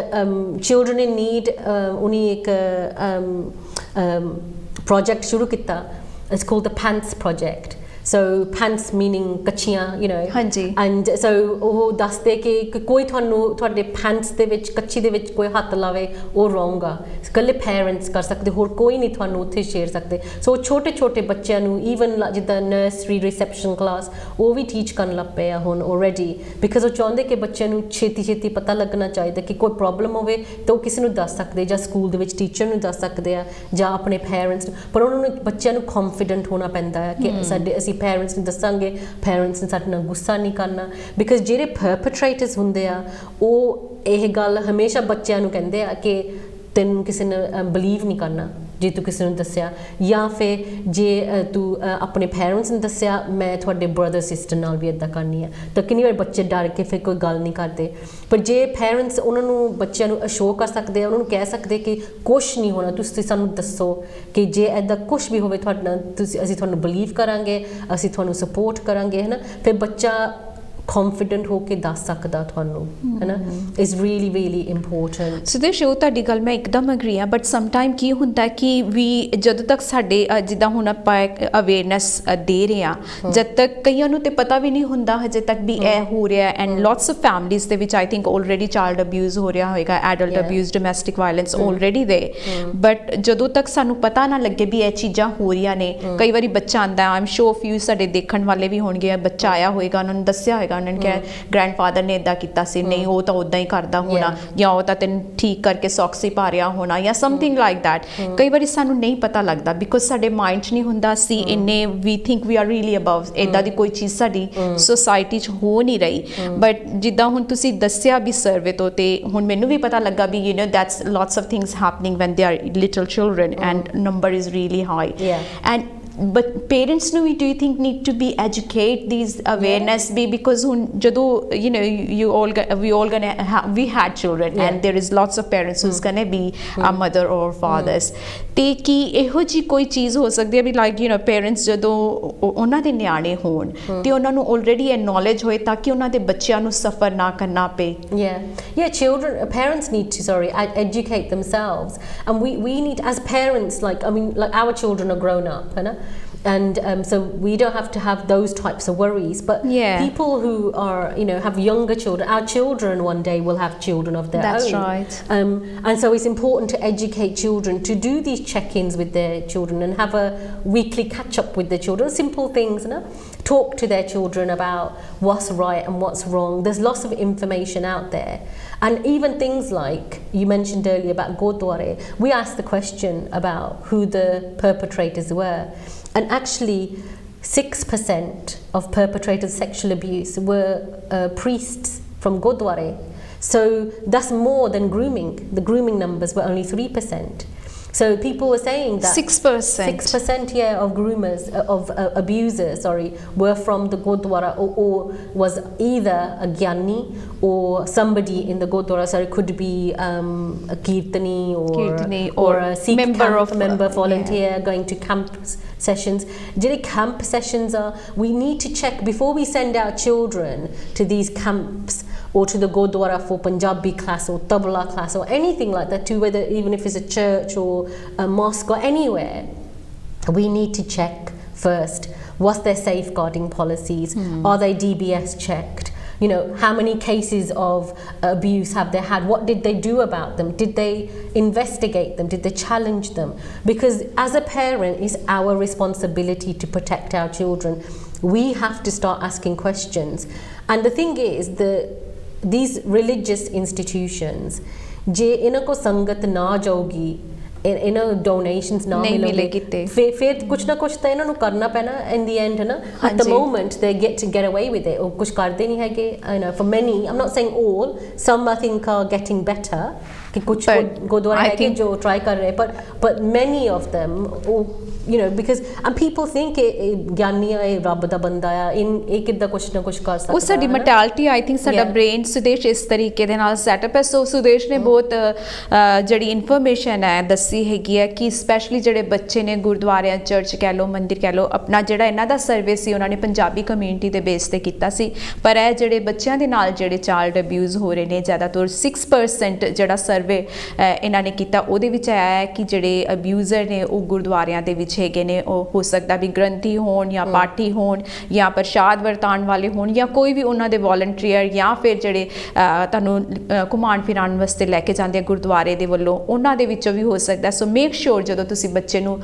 ਚਿਲਡਰਨ ਇਨ ਨੀਡ ਉਹਨੇ ਇੱਕ project ਸ਼ੁਰੂ ਕੀਤਾ it's called the pants project so pants meaning ਕੱਚੀਆਂ you know ਹਾਂਜੀ and so ਉਹ ਦੱਸਦੇ ਕਿ ਕੋਈ ਤੁਹਾਨੂੰ ਤੁਹਾਡੇ pants ਦੇ ਵਿੱਚ ਕੱਚੀ ਦੇ ਵਿੱਚ ਕੋਈ ਹੱਥ ਲਾਵੇ ਉਹ wrong ਆ ਇਕੱਲੇ parents ਕਰ ਸਕਦੇ ਹੋਰ ਕੋਈ ਨਹੀਂ ਤੁਹਾਨੂੰ ਉੱਥੇ ਸ਼ੇਅਰ ਸਕਦੇ ਸੋ ਛੋਟੇ ਛੋਟੇ ਬੱਚਿਆਂ ਨੂੰ even ਜਿੱਦਾਂ nursery reception class ਉਹ ਵੀ teach ਕਰਨ ਲੱਗ ਪਏ ਆ ਹੁਣ already because ਉਹ ਚਾਹੁੰਦੇ ਕਿ ਬੱਚਿਆਂ ਨੂੰ ਛੇਤੀ ਛੇਤੀ ਪਤਾ ਲੱਗਣਾ ਚਾਹੀਦਾ ਕਿ ਕੋਈ ਪ੍ਰੋਬਲਮ ਹੋਵੇ ਤਾਂ ਉਹ ਕਿਸੇ ਨੂੰ ਦੱਸ ਸਕਦੇ ਜਾਂ ਸਕੂਲ ਦੇ ਵਿੱਚ ਟੀਚਰ ਨੂੰ ਦੱਸ ਸਕਦੇ ਆ ਜਾਂ ਆਪਣੇ parents ਨੂੰ ਪਰ ਉਹਨਾਂ ਨੂੰ ਬੱਚਿਆਂ ਨੂੰ confident ਹੋਣਾ ਪੈਂਦਾ ਹੈ ਕਿ ਸਾਡੇ ਅਸੀਂ parents ਨੂੰ ਦੱਸਾਂਗੇ parents ਨੇ ਸਾਡੇ ਨਾਲ ਗੁੱਸਾ ਨਹੀਂ ਕਰਨਾ because ਜਿਹੜੇ perpetrators ਹੁੰਦੇ ਆ ਉਹ ਇਹ ਗੱਲ ਹਮੇਸ਼ਾ ਬੱਚਿਆਂ ਨੂੰ ਕਹਿੰਦੇ ਆ ਕਿ ਤੈਨੂੰ ਕਿਸੇ ਨੇ ਬਲੀਵ ਨਹੀਂ ਕਰਨਾ ਜੇ ਤੂੰ ਕਿਸੇ ਨੂੰ ਦੱਸਿਆ ਜਾਂ ਫਿਰ ਜੇ ਤੂੰ ਆਪਣੇ ਪੇਰੈਂਟਸ ਨੂੰ ਦੱਸਿਆ ਮੈਂ ਤੁਹਾਡੇ ਬ੍ਰਦਰ ਸਿਸਟਰ ਨਾਲ ਵੀ ਇੱਦਾਂ ਕਰਨੀ ਹੈ ਤਾਂ ਕਿੰਨੀ ਵਾਰ ਬੱਚੇ ਡਰ ਕੇ ਫਿਰ ਕੋਈ ਗੱਲ ਨਹੀਂ ਕਰਦੇ ਪਰ ਜੇ ਪੇਰੈਂਟਸ ਉਹਨਾਂ ਨੂੰ ਬੱਚਿਆਂ ਨੂੰ ਅਸ਼ੋਰ ਕਰ ਸਕਦੇ ਆ ਉਹਨਾਂ ਨੂੰ ਕਹਿ ਸਕਦੇ ਕਿ ਕੁਛ ਨਹੀਂ ਹੋਣਾ ਤੁਸੀਂ ਸਾਨੂੰ ਦੱਸੋ ਕਿ ਜੇ ਇੱਦਾਂ ਕੁਛ ਵੀ ਹੋਵੇ ਤੁਹਾਡੇ ਨਾਲ ਅਸੀਂ ਤੁਹਾਨੂੰ ਬਲੀਵ ਕਰਾਂਗੇ ਅਸੀਂ ਤੁਹਾਨੂੰ ਸਪੋਰਟ ਕਰਾਂਗੇ ਹੈ ਨਾ ਫਿਰ ਬੱਚਾ confident ਹੋ ਕੇ ਦੱਸ ਸਕਦਾ ਤੁਹਾਨੂੰ ਹੈ ਨਾ is really really important Sudesh ਉਹ ਤੁਹਾਡੀ ਗੱਲ ਮੈਂ ਇੱਕਦਮ ਅਗਰੀ ਹਾਂ ਬਟ ਸਮਟਾਈਮ ਕੀ ਹੁੰਦਾ ਕਿ ਵੀ ਜਦੋਂ ਤੱਕ ਸਾਡੇ ਜਿੱਦਾਂ ਹੁਣ ਆਪਾਂ ਅਵੇਅਰਨੈਸ ਦੇ ਰਹੇ ਹਾਂ ਜਦ ਤੱਕ ਕਈਆਂ ਨੂੰ ਤੇ ਪਤਾ ਵੀ ਨਹੀਂ ਹੁੰਦਾ ਹਜੇ ਤੱਕ ਵੀ ਇਹ ਹੋ ਰਿਹਾ ਐਂਡ ਲੋਟਸ ਆਫ ਫੈਮਲੀਜ਼ ਦੇ ਵਿੱਚ I think already child abuse ਹੋ ਰਿਹਾ ਹੋਏਗਾ adult abuse domestic violence already ਦੇ ਬਟ ਜਦੋਂ ਤੱਕ ਸਾਨੂੰ ਪਤਾ ਨਾ ਲੱਗੇ ਵੀ ਇਹ ਚੀਜ਼ਾਂ ਹੋ ਰਹੀਆਂ ਨੇ ਕਈ ਵਾਰੀ ਬੱਚਾ ਆਉਂਦਾ ਆਈ ਐਮ ਸ਼ੋਰ ਫਿਊ ਸਾਡੇ ਦੇਖਣ ਵਾਲੇ ਵੀ ਹੋਣਗੇ ਬੱਚਾ ਆਇਆ ਹੋਏਗਾ ਉਹਨਾਂ ਨੂੰ ਦੱਸਿਆ ਹੋਏਗਾ ਉਹਨਾਂ ਨੇ ਕਿਹਾ ਗ੍ਰੈਂਡਫਾਦਰ ਨੇ ਇੱਦਾਂ ਕੀਤਾ ਸੀ ਨਹੀਂ ਉਹ ਤਾਂ ਉੱਦਾਂ ਹੀ ਕਰਦਾ ਹੋਣਾ ਜਾਂ ਉਹ ਤਾਂ ਤੈਨੂੰ ਠੀਕ ਕਰਕੇ ਸੌਕਸੀ ਪਾ ਰਿਹਾ ਹੋਣਾ ਜਾਂ ਸਮਥਿੰਗ ਲਾਈਕ ਦੈਟ ਕਈ ਵਾਰੀ ਸਾਨੂੰ ਨਹੀਂ ਪਤਾ ਲੱਗਦਾ ਬਿਕੋਜ਼ ਸਾਡੇ ਮਾਈਂਡ 'ਚ ਨਹੀਂ ਹੁੰਦਾ ਸੀ ਇੰਨੇ we think we are really above ਇੱਦਾਂ ਦੀ ਕੋਈ ਚੀਜ਼ ਸਾਡੀ ਸੋਸਾਇਟੀ 'ਚ ਹੋ ਨਹੀਂ ਰਹੀ ਬਟ ਜਿੱਦਾਂ ਹੁਣ ਤੁਸੀਂ ਦੱਸਿਆ ਵੀ ਸਰਵੇ ਤੋਂ ਤੇ ਹੁਣ ਮੈਨੂੰ ਵੀ ਪਤਾ ਲੱਗਾ ਵੀ you know that's lots of things happening when they are little children and number is really high and but parents know do you think need to be educate these awareness be because ਜਦੋਂ you know we all gonna we had children and there is lots of parents who's gonna be a mother or fathers ਤੇ ਕੀ ਇਹੋ ਜੀ ਕੋਈ ਚੀਜ਼ ਹੋ ਸਕਦੀ ਹੈ ਵੀ like you know parents ਜਦੋਂ ਉਹਨਾਂ ਦੇ ਨਿਆਣੇ ਹੋਣ ਤੇ ਉਹਨਾਂ ਨੂੰ ਆਲਰੇਡੀ ਇਹ ਨੌਲੇਜ ਹੋਏ ਤਾਂ ਕਿ ਉਹਨਾਂ ਦੇ ਬੱਚਿਆਂ ਨੂੰ ਸਫਰ ਨਾ ਕਰਨਾ ਪਏ parents need to educate themselves and we need as parents like our children are grown up you know and so we don't have to have those types of worries but people who are you know have younger children our children one day will have children of their own that's right and so it's important to educate children to do these check-ins with their children and have a weekly catch-up with their children simple things you know talk to their children about what's right and what's wrong there's lots of information out there and even things like you mentioned earlier about Gurdwara we asked the question about who the perpetrators were and actually 6% of perpetrators of sexual abuse were priests from Gurdwara so that's more than grooming the grooming numbers were only 3% so people were saying that 6% of groomers of abusers were from the Gurdwara or was either a gyani or somebody in the Gurdwara so it could be a kirtani or a Sikh member volunteer going to camp sessions camp sessions are we need to check before we send our children to these camps or to the Gurdwara for Punjabi class or tabla class or anything like that too whether even if it's a church or a mosque or anywhere we need to check first what's their safeguarding policies are they DBS checked you know how many cases of abuse have they had what did they do about them did they investigate them did they challenge them because as a parent it's our responsibility to protect our children we have to start asking questions and the thing is these religious institutions je ਇਹਨਾਂ ਕੋ ਸੰਗਤ ਨਾ ਜਾਊਗੀ ਇਹਨਾਂ donations ਨਾ ਮਿਲਣਗੇ ਫਿਰ ਕੁਛ ਨਾ ਕੁਛ ਤਾਂ ਇਹਨਾਂ ਨੂੰ ਕਰਨਾ ਪੈਣਾ in the end ਹੈ ਨਾ at the moment they get away with it ਉਹ ਕੁਛ ਕਰਦੇ ਨਹੀਂ ਹੈਗੇ I know for many I'm not saying all some I think are getting better ਕਿ ਕੁਛ ਗੁਰਦੁਆਰੇ ਹੈਗੇ ਜੋ try ਕਰ ਰਹੇ but many of them you know, because and people think ਗਿਆਨੀ ਆ ਇਹ ਰੱਬ ਦਾ ਬੰਦਾ ਆ ਇਹ ਕਿੱਦਾਂ ਕੁਛ ਨਾ ਕੁਛ ਕਰ ਸਕਦਾ ਉਹ ਸਾਡੀ ਮੈਂਟੈਲਿਟੀ ਆਈ ਥਿੰਕ ਸਾਡਾ ਬ੍ਰੇਨ ਸੁਦੇਸ਼ ਇਸ ਤਰੀਕੇ ਦੇ ਨਾਲ ਸੈਟਅਪ ਹੈ ਸੋ ਸੁਦੇਸ਼ ਨੇ ਬਹੁਤ ਜਿਹੜੀ ਇਨਫੋਰਮੇਸ਼ਨ ਹੈ ਦੱਸੀ ਹੈਗੀ ਹੈ ਕਿ ਸਪੈਸ਼ਲੀ ਜਿਹੜੇ ਬੱਚੇ ਨੇ ਗੁਰਦੁਆਰਿਆਂ ਚਰਚ ਕਹਿ ਲਓ ਮੰਦਿਰ ਕਹਿ ਲਓ ਆਪਣਾ ਜਿਹੜਾ ਇਹਨਾਂ ਦਾ ਸਰਵੇ ਸੀ ਉਹਨਾਂ ਨੇ ਪੰਜਾਬੀ ਕਮਿਊਨਿਟੀ ਦੇ ਬੇਸ ਤੇ ਕੀਤਾ ਸੀ ਪਰ ਇਹ ਜਿਹੜੇ ਬੱਚਿਆਂ ਦੇ ਨਾਲ ਜਿਹੜੇ ਚਾਈਲਡ ਅਬਿਊਜ਼ ਹੋ ਰਹੇ ਨੇ ਜ਼ਿਆਦਾਤਰ 6% ਜਿਹੜਾ ਸਰਵੇ ਇਹਨਾਂ ਨੇ ਕੀਤਾ ਉਹਦੇ ਵਿੱਚ ਆਇਆ ਹੈ ਕਿ ਜਿਹੜੇ ਅਬਿਊਜ਼ਰ ਨੇ ਉਹ ਗੁਰਦੁਆਰਿਆਂ ਦੇ ਵਿੱਚ ਹੈਗੇ ਨੇ ਉਹ ਹੋ ਸਕਦਾ ਵੀ ਗ੍ਰੰਥੀ ਹੋਣ ਜਾਂ ਪਾਠੀ ਹੋਣ ਜਾਂ ਪ੍ਰਸ਼ਾਦ ਵਰਤਾਉਣ ਵਾਲੇ ਹੋਣ ਜਾਂ ਕੋਈ ਵੀ ਉਹਨਾਂ ਦੇ ਵੋਲੰਟੀਅਰ ਜਾਂ ਫਿਰ ਜਿਹੜੇ ਤੁਹਾਨੂੰ ਘੁਮਾਉਣ ਫਿਰਾਉਣ ਵਾਸਤੇ ਲੈ ਕੇ ਜਾਂਦੇ ਆ ਗੁਰਦੁਆਰੇ ਦੇ ਵੱਲੋਂ ਉਹਨਾਂ ਦੇ ਵਿੱਚੋਂ ਵੀ ਹੋ ਸਕਦਾ ਸੋ ਮੇਕ ਸ਼ੋਰ ਜਦੋਂ ਤੁਸੀਂ ਬੱਚੇ ਨੂੰ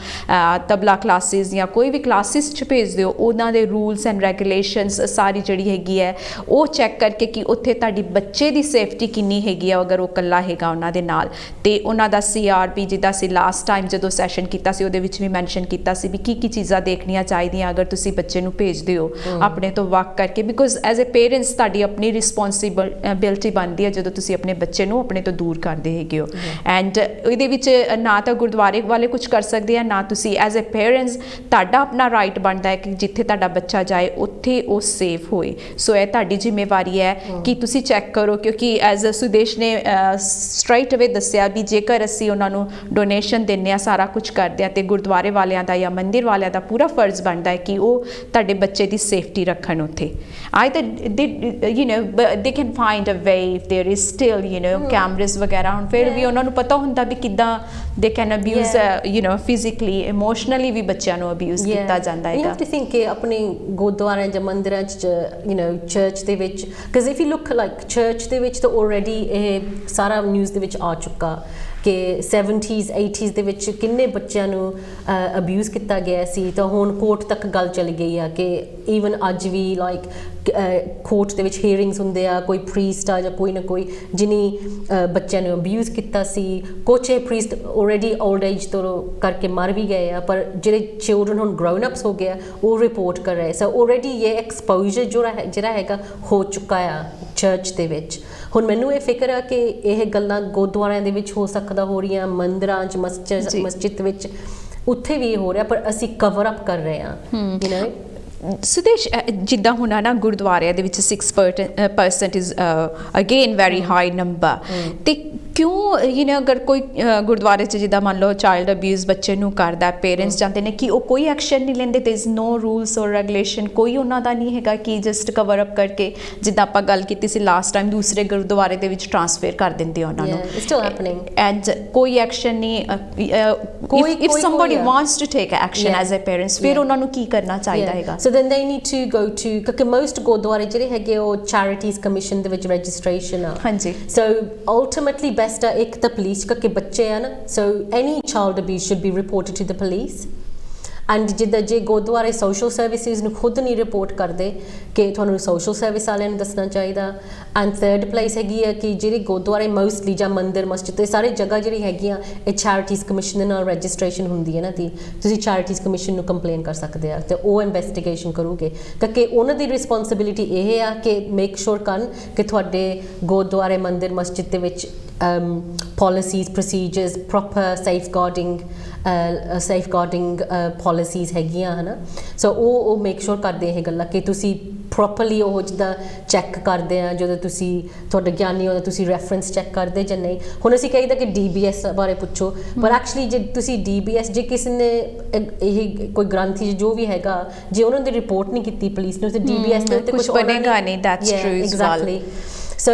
ਤਬਲਾ ਕਲਾਸਿਸ ਜਾਂ ਕੋਈ ਵੀ ਕਲਾਸਿਸ 'ਚ ਭੇਜਦੇ ਹੋ ਉਹਨਾਂ ਦੇ ਰੂਲਸ ਐਂਡ ਰੈਗੂਲੇਸ਼ਨਸ ਸਾਰੀ ਜਿਹੜੀ ਹੈਗੀ ਹੈ ਉਹ ਚੈੱਕ ਕਰਕੇ ਕਿ ਉੱਥੇ ਤੁਹਾਡੀ ਬੱਚੇ ਦੀ ਸੇਫਟੀ ਕਿੰਨੀ ਹੈਗੀ ਆ ਅਗਰ ਉਹ ਇਕੱਲਾ ਹੈਗਾ ਉਹਨਾਂ ਦੇ ਨਾਲ ਤੇ ਉਹਨਾਂ ਦਾ CRP ਜਿੱਦਾਂ ਅਸੀਂ ਲਾਸਟ ਟਾਈਮ ਜਦੋਂ ਸੈਸ਼ਨ ਕੀਤਾ ਸੀ ਉਹਦੇ ਵਿੱਚ ਵੀ ਮੈਂਸ਼ਨ ਕੀਤਾ ਸੀ ਵੀ ਕੀ ਚੀਜ਼ਾਂ ਦੇਖਣੀਆਂ ਚਾਹੀਦੀਆਂ ਅਗਰ ਤੁਸੀਂ ਬੱਚੇ ਨੂੰ ਭੇਜਦੇ ਹੋ ਆਪਣੇ ਤੋਂ ਵਾਕ ਕਰਕੇ ਬਿਕੋਜ਼ ਐਜ਼ ਅ ਪੇਰੈਂਟਸ ਤੁਹਾਡੀ ਆਪਣੀ ਰਿਸਪੌਂਸਿਬਿਲਿਟੀ ਬਣਦੀ ਹੈ ਜਦੋਂ ਤੁਸੀਂ ਆਪਣੇ ਬੱਚੇ ਨੂੰ ਆਪਣੇ ਤੋਂ ਦੂਰ ਕਰਦੇ ਹੈਗੇ ਹੋ ਐਂਡ ਇਹਦੇ ਵਿੱਚ ਨਾ ਤਾਂ ਗੁਰਦੁਆਰੇ ਵਾਲੇ ਕੁਝ ਕਰ ਸਕਦੇ ਆ ਨਾ ਤੁਸੀਂ ਐਜ਼ ਅ ਪੇਰੈਂਟਸ ਤੁਹਾਡਾ ਆਪਣਾ ਰਾਈਟ ਬਣਦਾ ਹੈ ਕਿ ਜਿੱਥੇ ਤੁਹਾਡਾ ਬੱਚਾ ਜਾਏ ਉੱਥੇ ਉਹ ਸੇਫ ਹੋਏ ਸੋ ਇਹ ਤੁਹਾਡੀ ਜ਼ਿੰਮੇਵਾਰੀ ਹੈ ਕਿ ਤੁਸੀਂ ਚੈੱਕ ਕਰੋ ਕਿਉਂਕਿ ਐਜ਼ ਅ ਸੁਦੇਸ਼ ਨੇ ਸਟ੍ਰਾਈਟ ਅਵੇ ਦੱਸਿਆ ਵੀ ਜੇਕਰ ਅਸੀਂ ਉਹਨਾਂ ਨੂੰ ਡੋਨੇਸ਼ਨ ਦਿੰਦੇ ਆ ਸਾਰਾ ਕੁਝ ਕਰਦੇ ਆ ਤੇ ਗੁਰਦੁਆਰੇ ਵਾਲਿਆਂ ਦਾ ਜਾਂ ਮੰਦਿਰ ਵਾਲਿਆਂ ਦਾ ਪੂਰਾ ਫਰਜ਼ ਬਣਦਾ ਹੈ ਕਿ ਉਹ ਤੁਹਾਡੇ ਬੱਚੇ ਦੀ ਸੇਫਟੀ ਰੱਖਣ ਉੱਥੇ they can find a way if there is still cameras ਵਗੈਰਾ ਹੁਣ ਫਿਰ ਵੀ ਉਹਨਾਂ ਨੂੰ ਪਤਾ ਹੁੰਦਾ ਵੀ ਕਿੱਦਾਂ they can abuse physically emotionally ਵੀ ਬੱਚਿਆਂ ਨੂੰ abuse ਕੀਤਾ ਜਾਂਦਾ ਹੈਗਾ you have to think ਕਿ ਆਪਣੇ ਗੁਰਦੁਆਰਿਆਂ ਜਾਂ ਮੰਦਿਰਾਂ 'ਚ ਚਰਚ ਦੇ ਵਿੱਚ because if you look like church ਦੇ ਵਿੱਚ ਤਾਂ already ਇਹ ਸਾਰਾ ਨਿਊਜ਼ ਦੇ ਵਿੱਚ ਆ ਚੁੱਕਾ ਕਿ 70s 80s ਦੇ ਵਿੱਚ ਕਿੰਨੇ ਬੱਚਿਆਂ ਨੂੰ ਅਬਿਊਜ਼ ਕੀਤਾ ਗਿਆ ਸੀ ਤਾਂ ਹੁਣ ਕੋਰਟ ਤੱਕ ਗੱਲ ਚਲੀ ਗਈ ਆ ਕਿ ਈਵਨ ਅੱਜ ਵੀ ਲਾਈਕ ਕੋਰਟ ਦੇ ਵਿੱਚ ਹੀਅਰਿੰਗਸ ਹੁੰਦੇ ਆ ਕੋਈ ਪ੍ਰੀਸਟ ਆ ਜਾਂ ਕੋਈ ਨਾ ਕੋਈ ਜਿਹਨੇ ਬੱਚਿਆਂ ਨੂੰ ਅਬਿਊਜ਼ ਕੀਤਾ ਸੀ ਕੁਛ ਪ੍ਰੀਸਟ ਆਲਰੇਡੀ ਓਲਡ ਏਜ ਤੋਂ ਕਰਕੇ ਮਰ ਵੀ ਗਏ ਆ ਪਰ ਜਿਹੜੇ ਚਿਲਡਰਨ ਹੁਣ ਗਰੋਨ ਅਪਸ ਹੋ ਗਿਆ ਉਹ ਰਿਪੋਰਟ ਕਰ ਰਹੇ ਸੋ ਆਲਰੇਡੀ ਇਹ ਐਕਸਪੋਜ਼ਰ ਜਿਹੜਾ ਹੈਗਾ ਹੋ ਚੁੱਕਾ ਆ ਚਰਚ ਦੇ ਵਿੱਚ ਹੁਣ ਮੈਨੂੰ ਇਹ ਫਿਕਰ ਆ ਕਿ ਇਹ ਗੱਲਾਂ ਗੁਰਦੁਆਰਿਆਂ ਦੇ ਵਿੱਚ ਹੋ ਸਕਦਾ ਹੋ ਰਹੀਆਂ ਮੰਦਿਰਾਂ 'ਚ ਮਸਜਿਦ ਵਿੱਚ ਉੱਥੇ ਵੀ ਇਹ ਹੋ ਰਿਹਾ ਪਰ ਅਸੀਂ ਕਵਰ ਅਪ ਕਰ ਰਹੇ ਹਾਂ ਸੁਦੇਸ਼ ਜਿੱਦਾਂ ਹੁਣ ਨਾ ਗੁਰਦੁਆਰਿਆਂ ਦੇ ਵਿੱਚ 6% is again very high number ਤੇ ਕਿਉਂ ਅਗਰ ਕੋਈ ਗੁਰਦੁਆਰੇ 'ਚ ਜਿੱਦਾਂ ਮੰਨ ਲਓ ਚਾਈਲਡ ਅਬਿਊਜ਼ ਬੱਚੇ ਨੂੰ ਕਰਦਾ ਪੇਰੈਂਟਸ ਜਾਂਦੇ ਨੇ ਕਿ ਉਹ ਕੋਈ ਐਕਸ਼ਨ ਨਹੀਂ ਲੈਂਦੇ ਦੇਰ ਇਜ਼ ਨੋ ਰੂਲਸ ਔਰ ਰੈਗੂਲੇਸ਼ਨ ਕੋਈ ਉਹਨਾਂ ਦਾ ਨਹੀਂ ਹੈਗਾ ਕਿ ਜਸਟ ਕਵਰ ਅਪ ਕਰਕੇ ਜਿੱਦਾਂ ਆਪਾਂ ਗੱਲ ਕੀਤੀ ਸੀ ਲਾਸਟ ਟਾਈਮ ਦੂਸਰੇ ਗੁਰਦੁਆਰੇ ਦੇ ਵਿੱਚ ਟ੍ਰਾਂਸਫਰ ਕਰ ਦਿੰਦੇ ਉਹਨਾਂ ਨੂੰ ਐਂਡ ਕੋਈ ਐਕਸ਼ਨ ਨਹੀਂ if somebody wants to take action as a parents ਫਿਰ ਉਹਨਾਂ ਨੂੰ ਕੀ ਕਰਨਾ ਚਾਹੀਦਾ ਹੈਗਾ so then they need to go to ਕਿਉਂਕਿ most ਗੁਰਦੁਆਰੇ ਜਿਹੜੇ ਹੈਗੇ ਉਹ ਚੈਰਿਟੀਜ਼ ਕਮਿਸ਼ਨ ਦੇ ਵਿੱਚ ਰਜਿਸਟ੍ਰੇਸ਼ਨ ਆ ਹਾਂਜੀ so ultimately best ਆ ਇੱਕ ਤਾਂ ਪੁਲਿਸ ਕਿਉਂਕਿ ਬੱਚੇ ਆ ਨਾ so any child abuse should be reported to the police and ਜਿੱਦਾਂ ਜੇ ਗੁਰਦੁਆਰੇ ਸੋਸ਼ਲ ਸਰਵਿਸਿਜ਼ ਨੂੰ ਖੁਦ ਨਹੀਂ ਰਿਪੋਰਟ ਕਰਦੇ ਕਿ ਤੁਹਾਨੂੰ ਸੋਸ਼ਲ ਸਰਵਿਸ ਵਾਲਿਆਂ ਨੂੰ ਦੱਸਣਾ ਚਾਹੀਦਾ ਐਂਡ ਥਰਡ ਪਲੇਸ ਹੈਗੀ ਹੈ ਕਿ ਜਿਹੜੇ ਗੁਰਦੁਆਰੇ ਮੋਸਟਲੀ ਜਾਂ ਮੰਦਿਰ ਮਸਜਿਦ ਤੇ ਸਾਰੇ ਜਗ੍ਹਾ ਜਿਹੜੀ ਹੈਗੀਆਂ ਇਹ ਚੈਰਿਟੀਜ਼ ਕਮਿਸ਼ਨ ਦੇ ਨਾਲ ਰਜਿਸਟ੍ਰੇਸ਼ਨ ਹੁੰਦੀ ਹੈ ਨਾ ਦੀ ਤੁਸੀਂ ਚੈਰਿਟੀਜ਼ ਕਮਿਸ਼ਨ ਨੂੰ ਕੰਪਲੇਨ ਕਰ ਸਕਦੇ ਆ ਤੇ ਉਹ ਇਨਵੈਸਟੀਗੇਸ਼ਨ ਕਰੂਗੇ ਕਿਉਂਕਿ ਉਹਨਾਂ ਦੀ ਰਿਸਪੌਂਸਿਬਿਲਿਟੀ ਇਹ ਆ ਕਿ ਮੇਕ ਸ਼ੋਰ ਕਰਨ ਕਿ ਤੁਹਾਡੇ ਗੁਰਦੁਆਰੇ ਮੰਦਿਰ ਮਸਜਿਦ ਦੇ ਵਿੱਚ policies procedures proper safeguarding policies ਹੈਗੀਆਂ ਹਨਾ ਸੋ ਉਹ ਮੇਕ ਸ਼ੋਰ ਕਰਦੇ ਇਹ ਗੱਲਾਂ ਕਿ ਤੁਸੀਂ ਪ੍ਰੋਪਰਲੀ ਉਹ ਜਿੱਦਾਂ ਚੈੱਕ ਕਰਦੇ ਆ ਜਦੋਂ ਤੁਸੀਂ ਤੁਹਾਡਾ ਗਿਆਨੀ ਹੋਦਾ ਤੁਸੀਂ ਰੈਫਰੈਂਸ ਚੈੱਕ ਕਰਦੇ ਜਾਂ ਨਹੀਂ ਹੁਣ ਅਸੀਂ ਕਹੀਦਾ ਕਿ DBS ਬਾਰੇ ਪੁੱਛੋ ਪਰ ਐਕਚੁਅਲੀ ਜੇ ਤੁਸੀਂ DBS ਜੇ ਕਿਸੇ ਨੇ ਇਹ ਕੋਈ ਗ੍ਰੰਥੀ ਜੋ ਵੀ ਹੈਗਾ ਜੇ ਉਹਨਾਂ ਦੀ ਰਿਪੋਰਟ ਨਹੀਂ ਕੀਤੀ ਪੁਲਿਸ ਨੇ ਤੇ DBS ਦੇ ਉੱਤੇ ਕੁਝ ਬਣੇਗਾ ਨਹੀਂ ਦੈਟਸ ਟਰੂ ਐਗਜ਼ੈਕਟਲੀ ਸੋ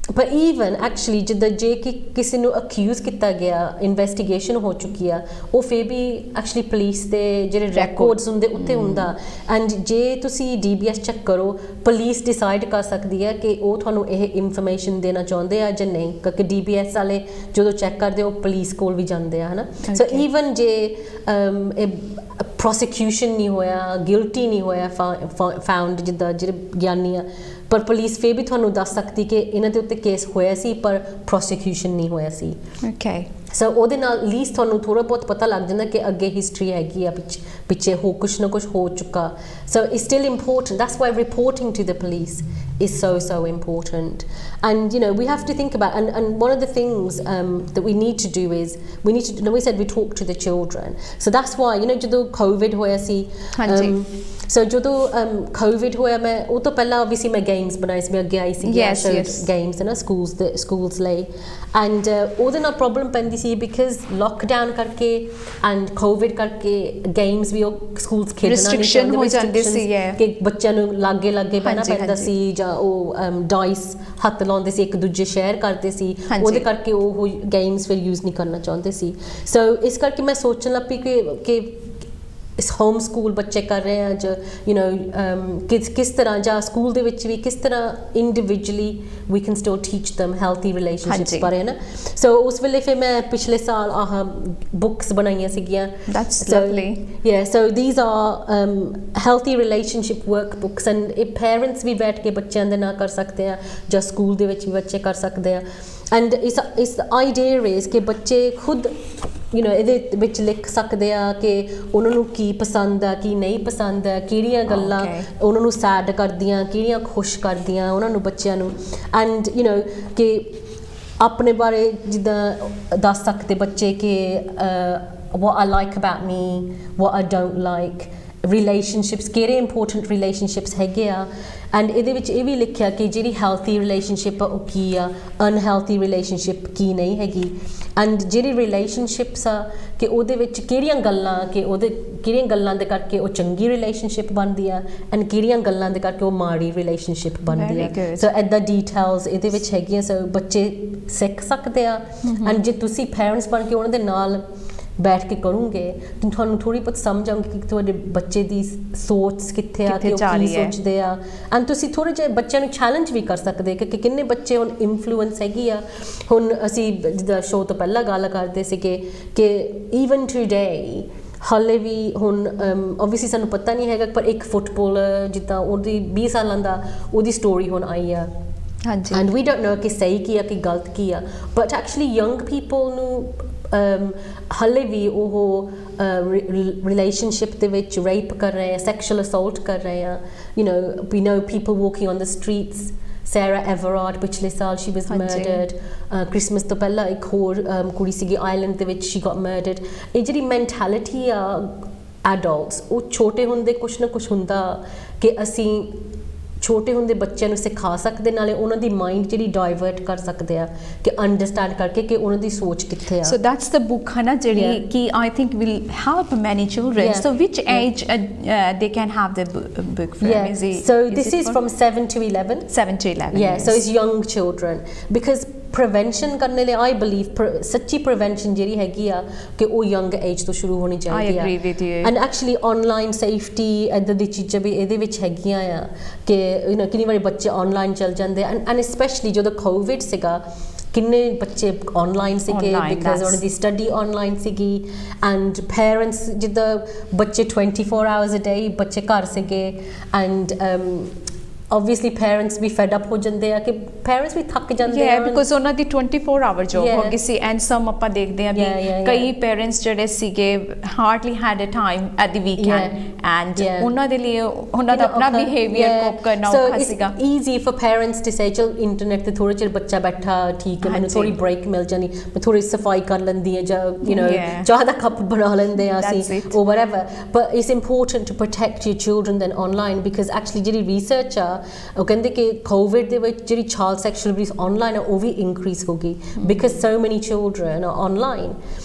ਪਰ ਈਵਨ ਐਕਚੁਅਲੀ ਜਿੱਦਾਂ ਜੇ ਕਿ ਕਿਸੇ ਨੂੰ ਅਕਿਊਜ਼ ਕੀਤਾ ਗਿਆ ਇਨਵੈਸਟੀਗੇਸ਼ਨ ਹੋ ਚੁੱਕੀ ਆ ਉਹ ਫਿਰ ਵੀ ਐਕਚੁਅਲੀ ਪੁਲਿਸ ਦੇ ਜਿਹੜੇ ਰੈਕੋਰਡਸ ਹੁੰਦੇ ਉੱਤੇ ਹੁੰਦਾ ਐਂਡ ਜੇ ਤੁਸੀਂ DBS ਚੈੱਕ ਕਰੋ ਪੁਲਿਸ ਡਿਸਾਈਡ ਕਰ ਸਕਦੀ ਹੈ ਕਿ ਉਹ ਤੁਹਾਨੂੰ ਇਹ ਇਨਫੋਰਮੇਸ਼ਨ ਦੇਣਾ ਚਾਹੁੰਦੇ ਆ ਜਾਂ ਨਹੀਂ ਕਿਉਂਕਿ DBS ਵਾਲੇ ਜਦੋਂ ਚੈੱਕ ਕਰਦੇ ਉਹ ਪੁਲਿਸ ਕੋਲ ਵੀ ਜਾਂਦੇ ਆ ਹਨਾ ਸੋ ਈਵਨ ਜੇ ਪ੍ਰੋਸੀਕਿਊਸ਼ਨ ਨਹੀਂ ਹੋਇਆ ਗਿਲਟੀ ਨਹੀਂ ਹੋਇਆ ਫਾਊਂਡ ਜਿੱਦਾਂ ਜਿਹੜੇ ਗਿਆਨੀ ਆ ਪਰ ਪੁਲਿਸ ਫਿਰ ਵੀ ਤੁਹਾਨੂੰ ਦੱਸ ਸਕਦੀ ਕਿ ਇਹਨਾਂ ਦੇ ਉੱਤੇ ਕੇਸ ਹੋਇਆ ਸੀ ਪਰ ਪ੍ਰੋਸੀਕਿਊਸ਼ਨ ਨਹੀਂ ਹੋਇਆ ਸੀ ਓਕੇ ਸੋ ਉਹਦੇ ਨਾਲ ਲੀਸਟ ਤੁਹਾਨੂੰ ਥੋੜਾ ਬਹੁਤ ਪਤਾ ਲੱਗ ਜਾਂਦਾ ਕਿ ਅੱਗੇ ਹਿਸਟਰੀ ਹੈਗੀ ਆ ਪਿੱਛੇ ਕੁਛ ਨਾ ਕੁਛ ਹੋ ਚੁੱਕਾ so it's still important that's why reporting to the police is so important. And you know, we have to think about, and one of the things that we need to do is we said we talk to the children. So that's why, you know, ਜਦੋਂ COVID ਹੋਇਆ ਸੀ, so ਜਦੋਂ COVID ਹੋਇਆ, ਮੈਂ ਉਹ ਤੋਂ ਪਹਿਲਾਂ obviously ਮੈਂ games ਬਣਾਈ ਸੀ, ਮੈਂ ਅੱਗੇ ਆਈ ਸੀ games ਹੈ ਨਾ schools ਲਈ, and ਉਹਦੇ ਨਾਲ problem ਪੈਂਦੀ ਸੀ because lockdown ਕਰਕੇ and COVID ਕਰਕੇ games ਵੀ ਉਹ schools ਖੇਡਣਾ ਨਹੀਂ ਚਾਹੁੰਦੇ, ਹੋ ਜਾਂਦੇ ਸੀ ਕਿ ਬੱਚਿਆਂ ਨੂੰ ਲਾਗੇ ਬਹਿਣਾ ਪੈਂਦਾ ਸੀ, ਜਾਂ ਉਹ ਡਾਈਸ ਹੱਥ ਲਾਉਂਦੇ ਸੀ, ਇੱਕ ਦੂਜੇ ਸ਼ੇਅਰ ਕਰਦੇ ਸੀ, ਉਹਦੇ ਕਰਕੇ ਉਹ ਗੇਮਸ ਫਿਰ ਯੂਜ਼ ਨਹੀਂ ਕਰਨਾ ਚਾਹੁੰਦੇ ਸੀ। ਸੋ ਇਸ ਕਰਕੇ ਮੈਂ ਸੋਚਣ ਲੱਗ ਪਈ ਕਿ ਇਸ ਹੋਮ ਸਕੂਲ ਬੱਚੇ ਕਰ ਰਹੇ ਆ, ਜਾਂ ਯੂ ਨੋ ਕਿਸ ਤਰ੍ਹਾਂ, ਜਾਂ ਸਕੂਲ ਦੇ ਵਿੱਚ ਵੀ ਕਿਸ ਤਰ੍ਹਾਂ individually we can still teach them healthy relationships ਬਾਰੇ, ਹੈ ਨਾ। ਸੋ ਉਸ ਵੇਲੇ ਫਿਰ ਮੈਂ ਪਿਛਲੇ ਸਾਲ ਬੁੱਕਸ ਬਣਾਈਆਂ ਸੀਗੀਆਂ। That's lovely. Yeah, so these are healthy relationship workbooks, and ਇਹ parents ਵੀ ਬੈਠ ਕੇ ਬੱਚਿਆਂ ਦੇ ਨਾਲ ਕਰ ਸਕਦੇ ਆ, ਜਾਂ ਸਕੂਲ ਦੇ ਵਿੱਚ ਵੀ ਬੱਚੇ ਕਰ ਸਕਦੇ ਆ। and ਇਸ idea is ਕਿ ਬੱਚੇ ਖੁਦ you know ਇਹਦੇ ਵਿੱਚ ਲਿਖ ਸਕਦੇ ਆ ਕਿ ਉਹਨਾਂ ਨੂੰ ਕੀ ਪਸੰਦ ਆ, ਕੀ ਨਹੀਂ ਪਸੰਦ ਆ, ਕਿਹੜੀਆਂ ਗੱਲਾਂ ਉਹਨਾਂ ਨੂੰ ਸੈਡ ਕਰਦੀਆਂ, ਕਿਹੜੀਆਂ ਖੁਸ਼ ਕਰਦੀਆਂ ਉਹਨਾਂ ਨੂੰ, ਬੱਚਿਆਂ ਨੂੰ। ਐਂਡ ਯੂ ਨੋ ਕਿ ਆਪਣੇ ਬਾਰੇ ਜਿੱਦਾਂ ਦੱਸ ਸਕਦੇ ਬੱਚੇ ਕਿ what I like about me, what I don't like, relationships, ਕਿਹੜੇ important relationships ਹੈਗੇ ਆ। ਐਂਡ ਇਹਦੇ ਵਿੱਚ ਇਹ ਵੀ ਲਿਖਿਆ ਕਿ ਜਿਹੜੀ ਹੈਲਥੀ ਰਿਲੇਸ਼ਨਸ਼ਿਪ ਆ ਉਹ ਕੀ ਆ, ਅਨਹੈਲਥੀ ਰਿਲੇਸ਼ਨਸ਼ਿਪ ਕੀ ਨਹੀਂ ਹੈਗੀ, ਐਂਡ ਜਿਹੜੀ ਰਿਲੇਸ਼ਨਸ਼ਿਪਸ ਆ ਕਿ ਉਹਦੇ ਵਿੱਚ ਕਿਹੜੀਆਂ ਗੱਲਾਂ, ਕਿ ਕਿਹੜੀਆਂ ਗੱਲਾਂ ਦੇ ਕਰਕੇ ਉਹ ਚੰਗੀ ਰਿਲੇਸ਼ਨਸ਼ਿਪ ਬਣਦੀ ਆ, ਐਂਡ ਕਿਹੜੀਆਂ ਗੱਲਾਂ ਦੇ ਕਰਕੇ ਉਹ ਮਾੜੀ ਰਿਲੇਸ਼ਨਸ਼ਿਪ ਬਣਦੀ ਆ। ਸੋ ਇੱਦਾਂ ਡੀਟੇਲਸ ਇਹਦੇ ਵਿੱਚ ਹੈਗੀਆਂ, ਸੋ ਬੱਚੇ ਸਿੱਖ ਸਕਦੇ ਆ। ਐਂਡ ਜੇ ਤੁਸੀਂ ਪੈਰੈਂਟਸ ਬਣ ਕੇ ਉਹਨਾਂ ਦੇ ਨਾਲ ਬੈਠ ਕੇ ਕਰੋਗੇ ਤਾਂ ਤੁਹਾਨੂੰ ਥੋੜ੍ਹੀ ਬਹੁਤ ਸਮਝ ਆਉਂਗੀ ਕਿ ਤੁਹਾਡੇ ਬੱਚੇ ਦੀ ਸੋਚ ਕਿੱਥੇ ਆ, ਕਿ ਉਹ ਕੀ ਸੋਚਦੇ ਆ। ਐਂਡ ਤੁਸੀਂ ਥੋੜ੍ਹੇ ਜਿਹੇ ਬੱਚਿਆਂ ਨੂੰ ਚੈਲੰਜ ਵੀ ਕਰ ਸਕਦੇ ਕਿ ਕਿੰਨੇ ਬੱਚੇ ਹੁਣ ਇਨਫਲੂਐਂਸ ਹੈਗੀ ਆ। ਹੁਣ ਅਸੀਂ ਜਿੱਦਾਂ ਸ਼ੋਅ ਤੋਂ ਪਹਿਲਾਂ ਗੱਲ ਕਰਦੇ ਸੀਗੇ ਕਿ ਈਵਨ ਟੂਡੇ ਹਾਲੇ ਵੀ ਹੁਣ ਓਬਵੀਅਸਲੀ ਸਾਨੂੰ ਪਤਾ ਨਹੀਂ ਹੈਗਾ, ਪਰ ਇੱਕ ਫੁੱਟਬਾਲਰ ਜਿੱਦਾਂ ਉਹਦੀ 20 ਸਾਲਾਂ ਦਾ ਉਹਦੀ ਸਟੋਰੀ ਹੁਣ ਆਈ ਆ, ਐਂਡ ਵੀ ਡੋਂਟ ਨੋ ਕਿ ਸਹੀ ਕੀ ਆ ਕਿ ਗਲਤ ਕੀ ਆ, ਬਟ ਐਕਚੁਅਲੀ ਯੰਗ ਪੀਪਲ ਨੂੰ ਹਾਲੇ ਵੀ ਉਹ ਰਿਲੇਸ਼ਨਸ਼ਿਪ ਦੇ ਵਿੱਚ ਰੇਪ ਕਰ ਰਹੇ ਆ, ਸੈਕਸ਼ੂਅਲ ਅਸੌਲਟ ਕਰ ਰਹੇ ਆ। You know we know people walking on the streets, Sarah Everard ਪਿਛਲੇ ਸਾਲ she was murdered, ਕ੍ਰਿਸਮਸ ਤੋਂ ਪਹਿਲਾਂ ਇੱਕ ਹੋਰ ਕੁੜੀ ਸੀਗੀ ਆਇਰਲੈਂਡ ਦੇ ਵਿੱਚ, she got murdered। ਇਹ ਜਿਹੜੀ ਮੈਂਟੈਲਿਟੀ ਆ ਐਡਲਟਸ, ਉਹ ਛੋਟੇ ਹੁੰਦੇ ਕੁਛ ਨਾ ਕੁਛ ਹੁੰਦਾ ਕਿ ਅਸੀਂ ਛੋਟੇ ਹੁੰਦੇ ਬੱਚਿਆਂ ਨੂੰ ਸਿਖਾ ਸਕਦੇ, ਨਾਲੇ ਉਹਨਾਂ ਦੀ ਮਾਈਂਡ ਜਿਹੜੀ ਡਾਇਵਰਟ ਕਰ ਸਕਦੇ ਆ ਕਿ ਅੰਡਰਸਟੈਂਡ ਕਰਕੇ ਕਿ ਉਹਨਾਂ ਦੀ ਸੋਚ ਕਿੱਥੇ ਆ। ਸੋ ਦੈਟਸ ਦ ਬੁੱਕ ਹੈ ਨਾ ਜਿਹੜੀ ਕਿ I think will help many children. So which age they can have the book from? Is it, so this is from 7 to 11. 7 to 11, yeah, so it's young children, because prevention ਕਰਨੇ ਲਈ I believe ਸੱਚੀ prevention ਜਿਹੜੀ ਹੈਗੀ ਆ ਕਿ ਉਹ young age ਤੋਂ ਸ਼ੁਰੂ ਹੋਣੀ ਚਾਹੀਦੀ ਆ। I agree with you. And actually online safety ਇੱਦਾਂ ਦੀ ਚੀਜ਼ਾਂ ਵੀ ਇਹਦੇ ਵਿੱਚ ਹੈਗੀਆਂ ਆ ਕਿ ਯੂ ਨੋ ਕਿੰਨੀ ਵਾਰੀ ਬੱਚੇ ਆਨਲਾਈਨ ਚੱਲ ਜਾਂਦੇ, ਐਂਡ ਸਪੈਸ਼ਲੀ ਜਦੋਂ ਕੋਵਿਡ ਸੀਗਾ ਕਿੰਨੇ ਬੱਚੇ ਆਨਲਾਈਨ ਸੀਗੇ ਬਿਕਾਜ਼ ਉਹਨਾਂ ਦੀ ਸਟੱਡੀ ਆਨਲਾਈਨ ਸੀਗੀ, ਐਂਡ ਪੇਰੈਂਟਸ ਜਿੱਦਾਂ ਬੱਚੇ 24 hours a day ਬੱਚੇ ਘਰ ਸੀਗੇ, ਐਂਡ obviously parents ਵੀ fed up ਹੋ ਜਾਂਦੇ ਆ ਕਿ parents ਵੀ ਥੱਕ ਜਾਂਦੇ ਆ because ਉਹਨਾਂ ਦੀ 24 hour job ਹੋ ਗਈ ਸੀ, and some ਆਪਾਂ ਦੇਖਦੇ ਆ ਵੀ ਕਈ parents ਜਿਹੜੇ ਸੀਗੇ hardly had a time at the weekend, and ਉਹਨਾਂ ਦੇ ਲਈ ਉਹਨਾਂ ਦਾ ਆਪਣਾ behavior cope ਕਰਨਾ ਔਖਾ ਸੀਗਾ। so it's easy for parents to say ਚਲ ਇੰਟਰਨੈਟ ਤੇ ਥੋੜੇ ਚਿਰ ਬੱਚਾ ਬੈਠਾ ਠੀਕ ਹੈ, ਮੈਨੂੰ ਥੋੜੀ ਬ੍ਰੇਕ ਮਿਲ ਜਾਣੀ, ਮੈਂ ਥੋੜੀ ਸਫਾਈ ਕਰ ਲੈਂਦੀ ਆ, ਜਾਂ you know ਚਾਹ ਦਾ ਕੱਪ ਬਣਾ ਲੈਂਦੇ ਆ ਅਸੀਂ or whatever, but it's important to protect your children then online, because actually ਜਿਹੜੀ research ਆ ਉਹ ਕਹਿੰਦੇ ਕਿ ਕੋਵਿਡ ਦੇ ਵਿੱਚ ਜਿਹੜੀ ਚਾਈਲਡ ਸੈਕਸ਼ੂਅਲ ਅਬਿਊਜ਼ ਆਨਲਾਈਨ ਆ ਉਹ ਵੀ ਇਨਕਰੀਜ਼ ਹੋ ਗਈ because so many children are online.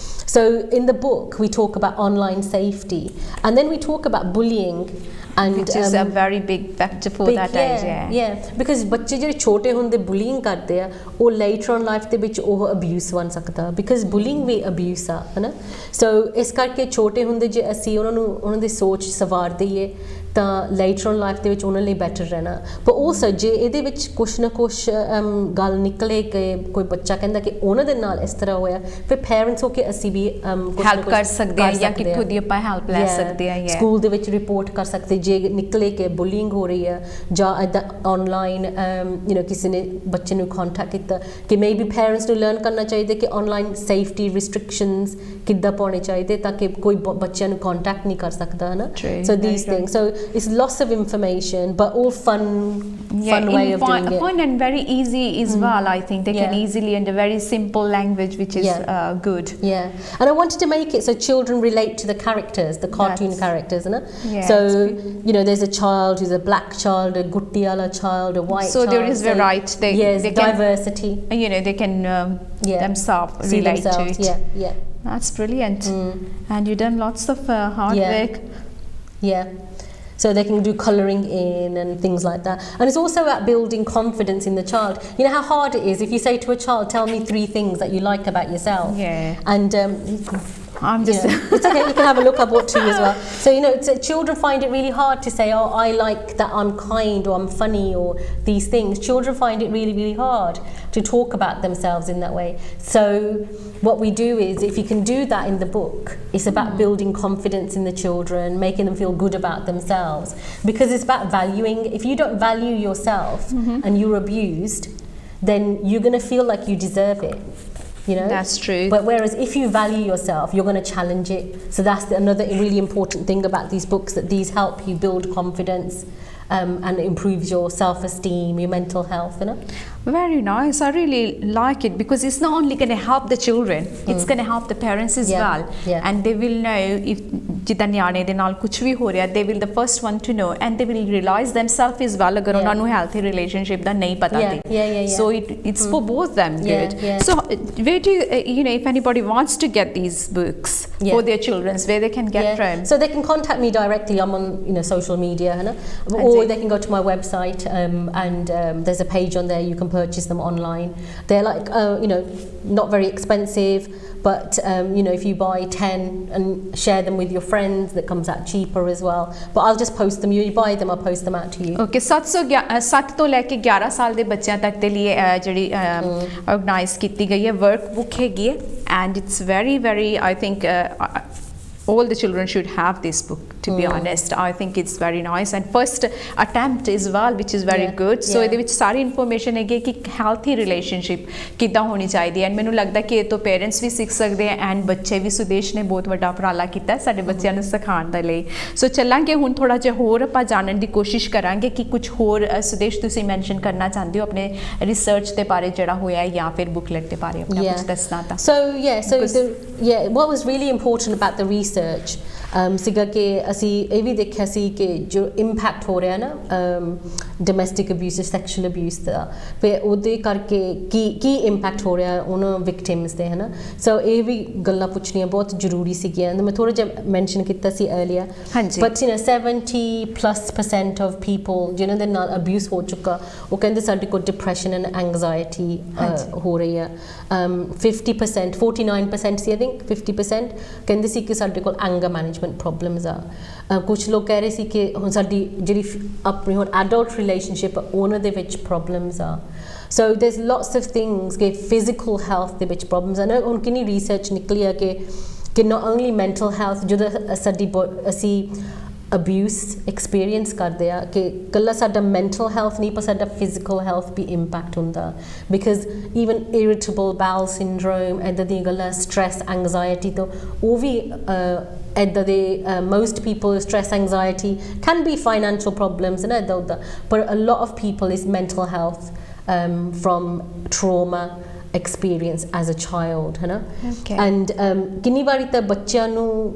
So in the book we talk about online safety, and then we talk about bullying, and which is a very big factor for that age. Yeah, because ਬੱਚੇ ਜਿਹੜੇ ਛੋਟੇ ਹੁੰਦੇ bullying ਕਰਦੇ ਆ ਉਹ later on life ਦੇ ਵਿੱਚ ਉਹ abuse ਬਣ ਸਕਦਾ, because bullying ਵੀ abuse ਆ, ਹੈ ਨਾ। so ਇਸ ਕਰਕੇ ਛੋਟੇ ਹੁੰਦੇ ਜੇ ਅਸੀਂ ਉਹਨਾਂ ਦੀ ਸੋਚ ਸਵਾਰ ਦਈਏ ਤਾਂ later on life ਦੇ ਵਿੱਚ ਉਹਨਾਂ ਲਈ better ਰਹਿਣਾ। but also ਜੇ ਇਹਦੇ ਵਿੱਚ ਕੁਛ ਨਾ ਕੁਛ ਗੱਲ ਨਿਕਲੇ ਕਿ ਕੋਈ ਬੱਚਾ ਕਹਿੰਦਾ ਕਿ ਉਹਨਾਂ ਦੇ ਨਾਲ ਇਸ ਤਰ੍ਹਾਂ ਹੋਇਆ, ਫਿਰ parents ਹੋ ਕੇ ਅਸੀਂ ਵੀ ਹੈਲਪ ਕਰ ਸਕਦੇ ਆ, ਜਾਂ ਕਿੱਥੋਂ ਦੀ ਆਪਾਂ ਹੈਲਪ ਲੈ ਸਕਦੇ ਆ, ਸਕੂਲ ਦੇ ਵਿੱਚ ਰਿਪੋਰਟ ਕਰ ਸਕਦੇ ਜੇ ਨਿਕਲੇ ਕਿ ਬੁਲਿੰਗ ਹੋ ਰਹੀ ਹੈ, ਜਾਂ ਇੱਦਾਂ ਆਨਲਾਈਨ ਯੂ ਨੋ ਕਿਸੇ ਨੇ ਬੱਚੇ ਨੂੰ ਕੰਟੈਕਟ ਕੀਤਾ, ਕਿ ਮੇਬੀ ਪੇਰੈਂਟਸ ਨੂੰ ਲਰਨ ਕਰਨਾ ਚਾਹੀਦਾ ਕਿ ਆਨਲਾਈਨ ਸੇਫਟੀ ਰਿਸਟ੍ਰਿਕਸ਼ਨਸ ਕਿੱਦਾਂ ਪਾਉਣੇ ਚਾਹੀਦੇ ਤਾਂ ਕਿ ਕੋਈ ਬੱਚਿਆਂ ਨੂੰ ਕੰਟੈਕਟ ਨਹੀਂ ਕਰ ਸਕਦਾ, ਹੈ ਨਾ। so these things, so it's lots of information, but all fun way of doing it. Fun and very easy as well. I think they can easily, and a very simple language, which is good. Yeah, and I wanted to make it so children relate to the characters, the cartoon characters, Yeah, so you know, there's a child who's a black child, a guttiala child, a white so child. there is variety. They diversity. You know, they can themselves see relate themselves. to it. Yeah. That's brilliant. And you've done lots of hard work. Yeah. So they can do colouring in and things like that. And it's also about building confidence in the child. You know how hard it is if you say to a child, tell me 3 things that you like about yourself. Yeah. And I'm just it's okay, you can have a look. I bought 2 as well. So you know, children find it really hard to say, oh, I like that I'm kind, or I'm funny, or these things. Children find it really, really hard to talk about themselves in that way. So what we do is, if you can do that in the book, it's about building confidence in the children, making them feel good about themselves, because it's about valuing. If you don't value yourself and you're abused, then you're going to feel like you deserve it. You know? That's true. But whereas if you value yourself, you're going to challenge it. So that's another really important thing about these books, that these help you build confidence and improves your self-esteem, your mental health, you know? Very nice. I really like it, because it's not only going to help the children, it's going to help the parents as well. Yeah. And they will know if जिदा न्याणे दे नाल कुछ भी हो रहा, they will the first one to know, and they will realize themselves as well अगर उन्होंने healthy relationship दा नहीं पता थी. So it's for both them good. So where do you know, if anybody wants to get these books for their children, where they can get from? So they can contact me directly. I'm on social media, है ना? Or they can go to my website, and there's a page on there. You can purchase them online. They're like not very expensive, but you know, if you buy 10 and share them with your friends, that comes out cheaper as well. But I'll just post them. You buy them, I'll post them out to you. Okay, 7 ਤੋਂ ਲੈ ਕੇ 11 ਸਾਲ ਦੇ ਬੱਚਿਆਂ ਤੱਕ ਦੇ ਲਈ ਜਿਹੜੀ organise ਕੀਤੀ ਗਈ ਹੈ ਵਰਕ ਬੁੱਕ ਹੈਗੀ ਹੈ, and it's very, very, I think all the children should have this book, to be honest. I think it's very nice, and first attempt as well, which is very good. So ਇਹਦੇ ਵਿੱਚ ਸਾਰੀ information ਹੈਗੀ ਕਿ healthy relationship ਕਿੱਦਾਂ ਹੋਣੀ ਚਾਹੀਦੀ ਹੈ, and ਮੈਨੂੰ ਲੱਗਦਾ ਕਿ ਇਹ ਤੋਂ ਪੇਰੈਂਟਸ ਵੀ ਸਿੱਖ ਸਕਦੇ ਆ, ਐਂਡ ਬੱਚੇ ਵੀ। ਸੁਦੇਸ਼ ਨੇ ਬਹੁਤ ਵੱਡਾ ਉਪਰਾਲਾ ਕੀਤਾ ਸਾਡੇ ਬੱਚਿਆਂ ਨੂੰ ਸਿਖਾਉਣ ਦੇ ਲਈ। ਸੋ ਚੱਲਾਂਗੇ ਹੁਣ ਥੋੜਾ ਜਿਹਾ ਹੋਰ ਆਪਾਂ ਜਾਣਨ ਦੀ ਕੋਸ਼ਿਸ਼ ਕਰਾਂਗੇ ਕਿ ਕੁਝ ਹੋਰ ਸੁਦੇਸ਼ ਤੁਸੀਂ ਮੈਂਸ਼ਨ ਕਰਨਾ ਚਾਹੁੰਦੇ ਹੋ ਆਪਣੇ ਰਿਸਰਚ ਦੇ ਬਾਰੇ ਜਿਹੜਾ ਹੋਇਆ, ਜਾਂ ਫਿਰ ਬੁਕਲੈਟ ਦੇ ਬਾਰੇ ਆਪਣਾ ਕੁਝ ਦੱਸਣਾ ਤਾਂ। What was really important about the research ਸੀਗਾ ਕਿ ਅਸੀਂ ਇਹ ਵੀ ਦੇਖਿਆ ਸੀ ਕਿ ਜੋ ਇੰਪੈਕਟ ਹੋ ਰਿਹਾ ਨਾ ਡੋਮੈਸਟਿਕ ਅਬਿਊਸ, ਸੈਕਸ਼ੂਅਲ ਅਬਿਊਸ ਦਾ, ਫਿਰ ਉਹਦੇ ਕਰਕੇ ਕੀ ਇੰਪੈਕਟ ਹੋ ਰਿਹਾ ਉਹਨਾਂ ਵਿਕਟਿਮਸ ਦੇ, ਹੈ ਨਾ? ਸੋ ਇਹ ਵੀ ਗੱਲਾਂ ਪੁੱਛਣੀਆਂ ਬਹੁਤ ਜ਼ਰੂਰੀ ਸੀਗੀਆਂ। ਮੈਂ ਥੋੜ੍ਹਾ ਜਿਹਾ ਮੈਂਸ਼ਨ ਕੀਤਾ ਸੀ ਅਰਲੀਅਰ, ਬਟ 70% ਆਫ ਪੀਪਲ ਜਿਨ੍ਹਾਂ ਦੇ ਨਾਲ ਅਬਿਊਸ ਹੋ ਚੁੱਕਾ, ਉਹ ਕਹਿੰਦੇ ਸਾਡੇ ਕੋਲ ਡਿਪਰੈਸ਼ਨ ਐਂਡ ਐਂਗਜ਼ਾਇਟੀ ਹੋ ਰਹੀ ਆ। 49% ਸੀ, ਆਈ ਥਿੰਕ 50% ਕਹਿੰਦੇ ਸੀ ਕਿ ਸਾਡੇ ਕੋਲ ਐਂਗਰ ਮੈਨੇਜਮੈਂਟ ਪ੍ਰੋਬਲਮਸ ਆ। ਕੁਛ ਲੋਕ ਕਹਿ ਰਹੇ ਸੀ ਕਿ ਹੁਣ ਸਾਡੀ ਜਿਹੜੀ ਆਪਣੀ ਹੁਣ ਐਡਲਟ ਰਿਲੇਸ਼ਨਸ਼ਿਪ ਉਹਨਾਂ ਦੇ ਵਿੱਚ ਪ੍ਰੋਬਲਮਸ ਆ। ਸੋ ਦੇਰਸ ਲੋਟਸ ਆਫ ਥਿੰਗਸ ਕਿ ਫਿਜ਼ੀਕਲ ਹੈਲਥ ਦੇ ਵਿੱਚ ਪ੍ਰੋਬਲਮਸ ਆ। ਹੁਣ ਕਿੰਨੀ ਰਿਸਰਚ ਨਿਕਲੀ ਆ ਕਿ ਨੋਟ ਓਨਲੀ ਮੈਂਟਲ ਹੈਲਥ, ਜਦੋਂ ਅਸੀਂ ਅਬਿਊਸ ਐਕਸਪੀਰੀਅੰਸ ਕਰਦੇ ਆ, ਕਿ ਇਕੱਲਾ ਸਾਡਾ ਮੈਂਟਲ ਹੈਲਥ ਨਹੀਂ, ਪਰ ਸਾਡਾ ਫਿਜ਼ੀਕਲ ਹੈਲਥ ਵੀ ਇੰਪੈਕਟ ਹੁੰਦਾ, ਬਿਕਾਜ਼ ਈਵਨ ਇਰੀਟੇਬਲ ਬਾਊਲ ਸਿੰਡਰੋਮ, ਇੱਦਾਂ ਦੀਆਂ ਗੱਲਾਂ, ਸਟਰੈਸ, ਐਂਗਜ਼ਾਇਟੀ ਤੋਂ ਉਹ ਵੀ ਇੱਦਾਂ ਦੇ most people stress, anxiety can be financial problems, and ਇੱਦਾਂ ਉੱਦਾਂ, but a lot of people is mental health from trauma experience as a child, है ना? And ਕਿੰਨੀ ਵਾਰੀ ਤਾਂ ਬੱਚਿਆਂ ਨੂੰ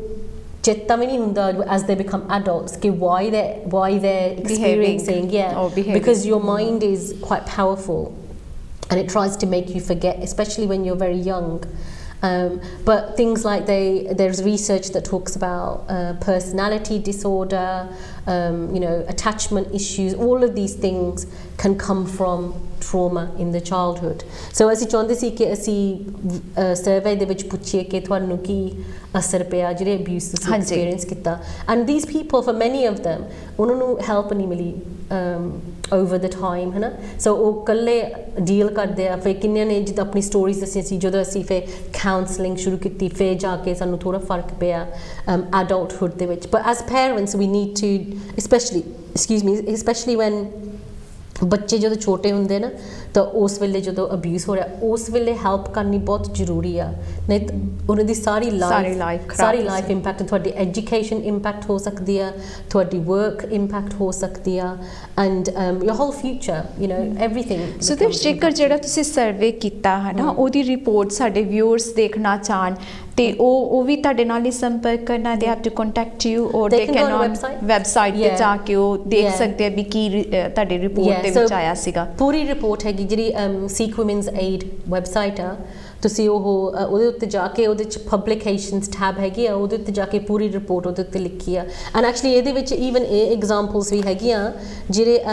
ਚੇਤਾ ਵੀ ਨਹੀਂ ਹੁੰਦਾ as they become adults ਕਿ why they're experiencing because your mind is quite powerful and it tries to make you forget, especially when you're very young. But things like there's research that talks about personality disorder, attachment issues. All of these things can come from trauma in the childhood. So ਅਸੀਂ ਚਾਹੁੰਦੇ ਸੀ ਕਿ ਅਸੀਂ survey ਦੇ ਵਿੱਚ ਪੁੱਛੀਏ ਕਿ ਤੁਹਾਨੂੰ ਕੀ ਅਸਰ ਪਿਆ ਜਿਹੜੇ ਅਬਿਊਸ ਤੁਸੀਂ ਐਕਸਪੀਰੀਅੰਸ ਕੀਤਾ, and these people, for many of them, ਉਹਨਾਂ ਨੂੰ ਹੈਲਪ ਨਹੀਂ ਮਿਲੀ over the time, ਹੈ ਨਾ? ਸੋ ਉਹ ਇਕੱਲੇ ਡੀਲ ਕਰਦੇ ਆ। ਫਿਰ ਕਿੰਨਿਆਂ ਨੇ ਜਿੱਦਾਂ ਆਪਣੀ ਸਟੋਰੀਜ਼ ਦੱਸੀਆਂ ਸੀ, ਜਦੋਂ ਅਸੀਂ ਫਿਰ ਕਾਉਂਸਲਿੰਗ ਸ਼ੁਰੂ ਕੀਤੀ, ਫਿਰ ਜਾ ਕੇ ਸਾਨੂੰ ਥੋੜ੍ਹਾ ਫਰਕ ਪਿਆ adulthood ਦੇ ਵਿੱਚ। But as parents we need to, especially when ਬੱਚੇ ਜਦੋਂ ਛੋਟੇ ਹੁੰਦੇ ਨਾ ਤਾਂ ਉਸ ਵੇਲੇ ਜਦੋਂ ਅਬਿਊਜ਼ ਹੋ ਰਿਹਾ ਉਸ ਵੇਲੇ ਹੈਲਪ ਕਰਨੀ ਬਹੁਤ ਜ਼ਰੂਰੀ ਆ ਨਹੀਂ ਤਾਂ ਉਹਨਾਂ ਦੀ ਸਾਰੀ ਲਾਈਫ ਇੰਪੈਕਟ ਤੁਹਾਡੀ ਐਜੂਕੇਸ਼ਨ ਇੰਪੈਕਟ ਹੋ ਸਕਦੀ ਆ ਤੁਹਾਡੀ ਵਰਕ ਇੰਪੈਕਟ ਹੋ ਸਕਦੀ ਆ and your whole future you know everything so ਤੇ ਜੇਕਰ ਜਿਹੜਾ ਤੁਸੀਂ ਸਰਵੇ ਕੀਤਾ ਹੈ ਨਾ ਉਹਦੀ ਰਿਪੋਰਟ ਸਾਡੇ ਵਿਊਅਰਸ ਦੇਖਣਾ ਚਾਹਣ ਤੇ ਉਹ ਵੀ ਤੁਹਾਡੇ ਨਾਲ ਹੀ ਸੰਪਰਕ ਕਰਨਾ they have to contact you ਔਰ ਦੇ ਕੈਨ ਔਨ ਵੈਬਸਾਈਟ ਤੇ ਜਾ ਕੇ ਉਹ ਦੇਖ ਸਕਦੇ ਆ ਵੀ ਕੀ ਤੁਹਾਡੀ ਰਿਪੋਰਟ ਦੇ ਵਿੱਚ ਆਇਆ ਸੀਗਾ ਪੂਰੀ ਰਿਪੋਰਟ ਹੈਗੀ ਜਿਹੜੀ ਸਿੱਖ ਵੂਮਨਸ ਏਡ ਵੈਬਸਾਈਟ ਆ ਤੁਸੀਂ ਉਹਦੇ ਉੱਤੇ ਜਾ ਕੇ ਉਹਦੇ ਚ ਪਬਲਿਕੇਸ਼ਨਸ ਟੈਬ ਹੈਗੀ ਆ ਉਹਦੇ ਉੱਤੇ ਜਾ ਕੇ ਪੂਰੀ ਰਿਪੋਰਟ ਉਹਦੇ ਉੱਤੇ ਲਿਖੀ ਆ ਐਂਡ ਐਕਚੁਅਲੀ ਇਹਦੇ ਵਿੱਚ ਈਵਨ ਇਹ ਐਗਜ਼ਾਮਪਲਸ ਵੀ ਹੈਗੀਆਂ ਜਿਹੜੇ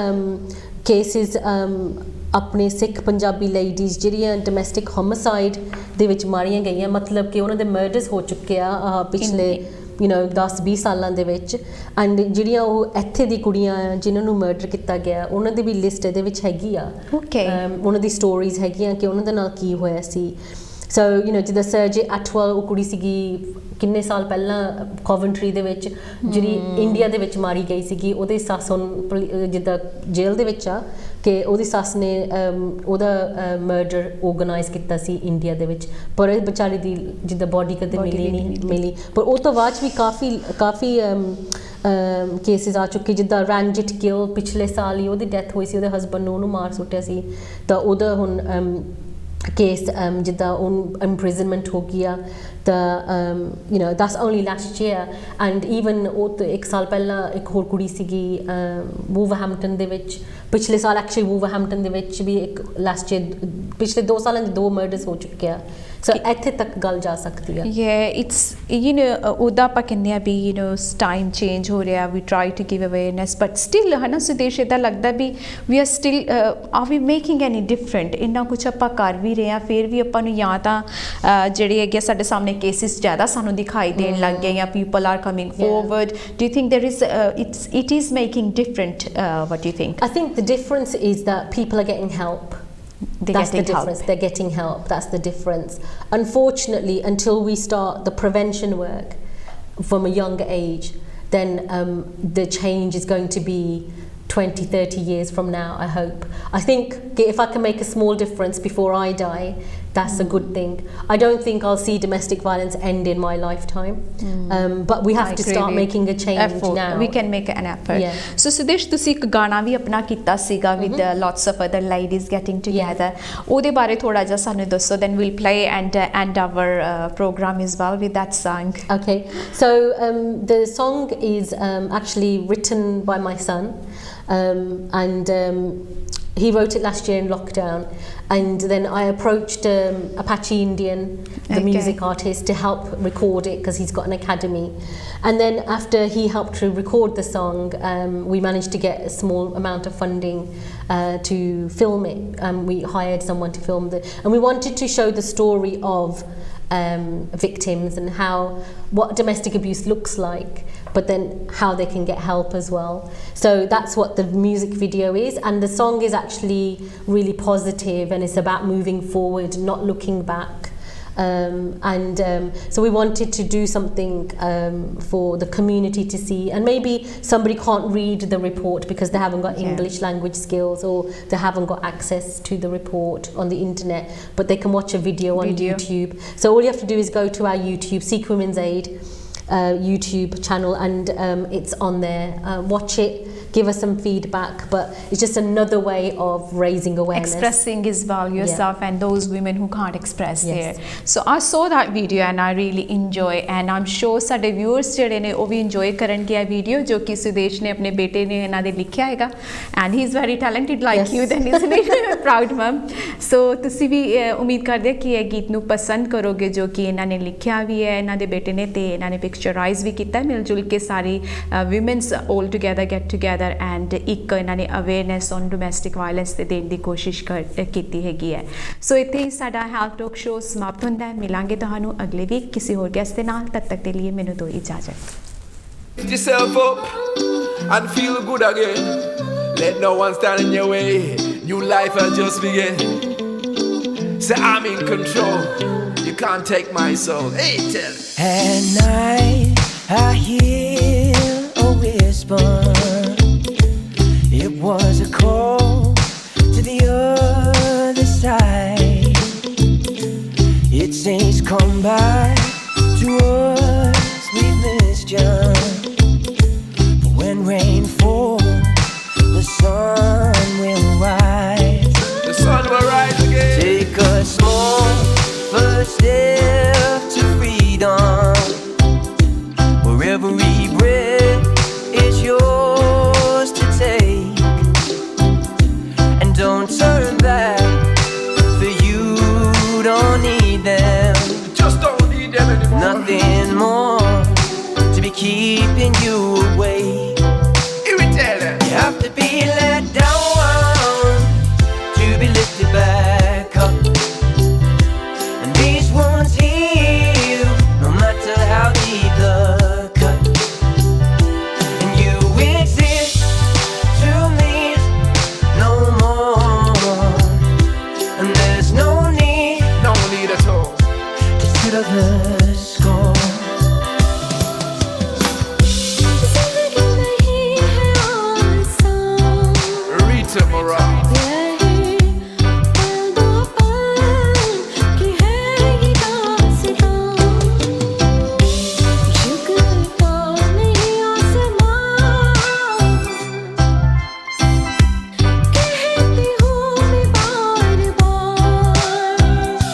ਕੇਸਿਸ ਆਪਣੇ ਸਿੱਖ ਪੰਜਾਬੀ ਲੇਡੀਜ਼ ਜਿਹੜੀਆਂ ਡੋਮੈਸਟਿਕ ਹੋਮਿਸਾਈਡ ਦੇ ਵਿੱਚ ਮਾਰੀਆਂ ਗਈਆਂ ਮਤਲਬ ਕਿ ਉਹਨਾਂ ਦੇ ਮਰਡਰਸ ਹੋ ਚੁੱਕੇ ਆ ਪਿਛਲੇ ਯੂ ਨੋ 10-20 ਸਾਲਾਂ ਦੇ ਵਿੱਚ ਐਂਡ ਜਿਹੜੀਆਂ ਉਹ ਇੱਥੇ ਦੀ ਕੁੜੀਆਂ ਆ ਜਿਨ੍ਹਾਂ ਨੂੰ ਮਰਡਰ ਕੀਤਾ ਗਿਆ ਉਹਨਾਂ ਦੀ ਵੀ ਲਿਸਟ ਇਹਦੇ ਵਿੱਚ ਹੈਗੀ ਆ ਉਹਨਾਂ ਦੀ ਸਟੋਰੀਜ਼ ਹੈਗੀਆਂ ਕਿ ਉਹਨਾਂ ਦੇ ਨਾਲ ਕੀ ਹੋਇਆ ਸੀ ਸੋ ਯੂ ਨੋ ਜਿੱਦਾਂ ਸਰਜੇ ਅਟਵਾਲ ਉਹ ਕੁੜੀ ਸੀਗੀ ਕਿੰਨੇ ਸਾਲ ਪਹਿਲਾਂ ਕੋਵੈਂਟਰੀ ਦੇ ਵਿੱਚ ਜਿਹੜੀ ਇੰਡੀਆ ਦੇ ਵਿੱਚ ਮਾਰੀ ਗਈ ਸੀਗੀ ਉਹਦੇ ਸੱਸ ਹੁਣ ਜਿੱਦਾਂ ਜੇਲ੍ਹ ਦੇ ਵਿੱਚ ਆ ਕਿ ਉਹਦੀ ਸੱਸ ਨੇ ਉਹਦਾ ਮਰਡਰ ਆਰਗੇਨਾਈਜ਼ ਕੀਤਾ ਸੀ ਇੰਡੀਆ ਦੇ ਵਿੱਚ ਪਰ ਇਹ ਵਿਚਾਰੀ ਦੀ ਜਿੱਦਾਂ ਬੋਡੀ ਕਦੇ ਮਿਲੀ ਪਰ ਉਹ ਤੋਂ ਬਾਅਦ ਵੀ ਕਾਫੀ ਕੇਸਿਸ ਆ ਚੁੱਕੇ ਜਿੱਦਾਂ ਰਣਜੀਤ ਗਿੱਲ ਪਿਛਲੇ ਸਾਲ ਹੀ ਉਹਦੀ ਡੈਥ ਹੋਈ ਸੀ ਉਹਦੇ ਹਸਬੈਂਡ ਨੂੰ ਉਹਨੂੰ ਮਾਰ ਸੁੱਟਿਆ ਸੀ ਤਾਂ ਉਹਦਾ ਹੁਣ ਕੇਸ ਜਿੱਦਾਂ ਉਹਨੂੰ ਇੰਪ੍ਰਿਜ਼ਨਮੈਂਟ ਹੋ ਗਿਆ ਤਾਂ you know that's only last year and even ਉਹ ਤੋਂ 1 ਸਾਲ ਪਹਿਲਾਂ ਇੱਕ ਹੋਰ ਕੁੜੀ ਸੀਗੀ ਵੂਵਰਹੈਂਪਟਨ ਦੇ ਵਿੱਚ ਪਿਛਲੇ ਸਾਲ ਐਕਚੁਅਲੀ ਵੂਵਰਹੈਂਪਟਨ ਦੇ ਵਿੱਚ ਵੀ ਇੱਕ ਲਾਸਟ ਈਅਰ ਪਿਛਲੇ 2 ਸਾਲਾਂ ਦੇ 2 ਮਰਡਰਸ ਹੋ ਚੁੱਕੇ ਆ ਸੋ ਇੱਥੇ ਤੱਕ ਗੱਲ ਜਾ ਸਕਦੀ ਹੈ ਇਟਸ ਯੂ ਨੋ ਉਹਦਾ ਆਪਾਂ ਕਹਿੰਦੇ ਆ ਵੀ ਯੂ ਨੋ ਟਾਈਮ ਚੇਂਜ ਹੋ ਰਿਹਾ we try to give awareness but still ਹੈ ਨਾ ਸੁਦੇਸ਼ ਇੱਦਾਂ ਲੱਗਦਾ ਵੀ we are still are we making any different ਇੰਨਾ ਕੁਛ ਆਪਾਂ ਕਰ ਵੀ ਰਹੇ ਹਾਂ ਫਿਰ ਵੀ ਆਪਾਂ ਨੂੰ ਜਾਂ ਤਾਂ ਜਿਹੜੇ ਹੈਗੇ ਸਾਡੇ ਸਾਹਮਣੇ ਕੇਸਿਸ ਜ਼ਿਆਦਾ ਸਾਨੂੰ ਦਿਖਾਈ ਦੇਣ ਲੱਗ ਗਏ ਜਾਂ people are coming forward do you think there is it is making different what do you think? I think the difference is that people are getting help. That's the difference. They're getting help. That's the difference. Unfortunately, until we start the prevention work from a younger age, then the change is going to be 20-30 years from now, I hope. I think if I can make a small difference before I die, that's a good thing. I don't think I'll see domestic violence end in my lifetime, but we have to start making a change now. We can make an effort. So Sudesh, ਤੁਸੀਂ ਇੱਕ ਗਾਣਾ ਵੀ ਆਪਣਾ ਕੀਤਾ ਸੀਗਾ with lots of other ladies getting together. ਉਹਦੇ ਬਾਰੇ ਥੋੜਾ ਜਿਹਾ ਸਾਨੂੰ ਦੱਸੋ, then we'll play and end our program as well with that song. Okay, so the song is actually written by my son, and he wrote it last year in lockdown, and then I approached Apache Indian, the music artist, to help record it because he's got an academy. And then after he helped to record the song, we managed to get a small amount of funding to film it. We hired someone to film and we wanted to show the story of victims and what domestic abuse looks like, but then how they can get help as well. So that's what the music video is, and the song is actually really positive and it's about moving forward, not looking back. So we wanted to do something for the community to see, and maybe somebody can't read the report because they haven't got English language skills or they haven't got access to the report on the internet, but they can watch a video on YouTube. So all you have to do is go to our YouTube, Sikh Women's Aid YouTube channel, and it's on there. Watch it, give us some feedback, but it's just another way of raising awareness, expressing as well yourself and those women who can't express there. So I saw that video and I really enjoy, and I'm sure ਸਾਡੇ viewers ਜਿਹੜੇ ਨੇ ਉਹ ਵੀ enjoy ਕਰਨਗੇ ਇਹ video ਜੋ ਕਿ ਸੁਦੇਸ਼ ਨੇ ਆਪਣੇ ਬੇਟੇ ਨੇ ਇਹਨਾਂ ਦੇ ਲਿਖਿਆ ਹੈਗਾ, and he is very talented like you then, isn't it? Proud mom. So ਤੁਸੀਂ ਵੀ ਉਮੀਦ ਕਰਦੇ ਕਿ ਇਹ ਗੀਤ ਨੂੰ ਪਸੰਦ ਕਰੋਗੇ ਜੋ ਕਿ ਇਹਨਾਂ ਨੇ ਲਿਖਿਆ ਵੀ ਹੈ ਇਹਨਾਂ ਦੇ ਬੇਟੇ ਨੇ ਤੇ ਇਹਨਾਂ ਨੇ ਪਿਕਚਰਾਈਜ਼ ਵੀ ਕੀਤਾ ਮਿਲ ਜੁਲ ਕੇ ਸਾਰੀ women's all together get together and ਇੱਕ ਇਹਨਾਂ ਨੇ ਅਵੇਅਰਨੈਸ ਔਨ ਡੋਮੈਸਟਿਕ ਵਾਇਲੈਂਸ ਤੇ ਦੇਣ ਦੀ ਕੋਸ਼ਿਸ਼ ਕੀਤੀ ਹੈਗੀ ਹੈ। ਸੋ ਇੱਥੇ ਹੀ ਸਾਡਾ ਹੈਲਥ ਟਾਕ ਸ਼ੋ ਸਮਾਪਤ ਹੁੰਦਾ ਹੈ। ਮਿਲਾਂਗੇ ਤੁਹਾਨੂੰ ਅਗਲੇ ਵੀਕ ਕਿਸੇ ਹੋਰ ਗੈਸਟ ਦੇ ਨਾਲ। ਤਦ ਤੱਕ ਦੇ ਲਈ ਮੈਨੂੰ ਦਿਓ ਇਜਾਜ਼ਤ। Lift yourself up and feel good again. Let no one stand in your way. New life has just begun. Say I'm in control. You can't take my soul. Hey, tell me. At night I hear a whisper. It was a call rain fall, the sun will rise. The sun will rise again. Take a small first step to freedom, where every breath is yours to take. And don't turn back, for you don't need them. Just don't need them anymore. Nothing more to be keeping you away. Here we tell them. You have to be let down to be lifted back up. And these wounds heal no matter how deep the cut. And you exist to need no more. And there's no need at all. to settle the score. Rita Mora.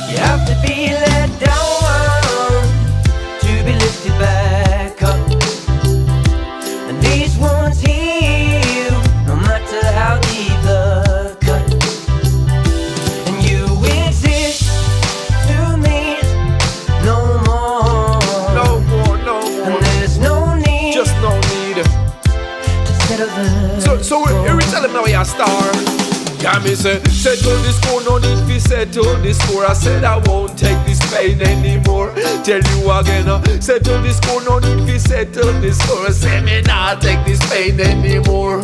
You have to be let down to be lifted back up. And these wounds heal no matter how deep the cut. And you exist to need no more. No more, no And more. there's no need Just no need. to settle the So here we tell them now we are star. Yeah, me say, settle this score, no need to settle this score. I said I won't take this pain anymore. Tell you again, settle this score, no need to settle this score. I say me not take this pain anymore.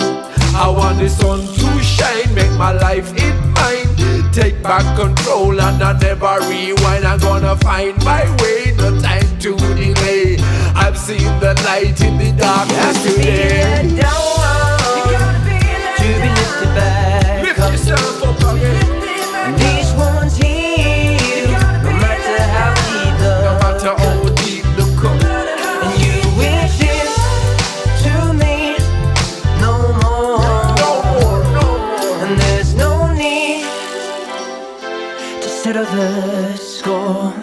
I want the sun to shine, make my life it mine. Take back control and I never rewind. I'm gonna find my way, no time to delay. I've seen the light in the darkness be today. let down to be lifted back Lift up. yourself up again. And these wounds heal no matter how deep No the matter how deep the cut. And you exist to me no more. No more, no more. And there's no need to settle the score.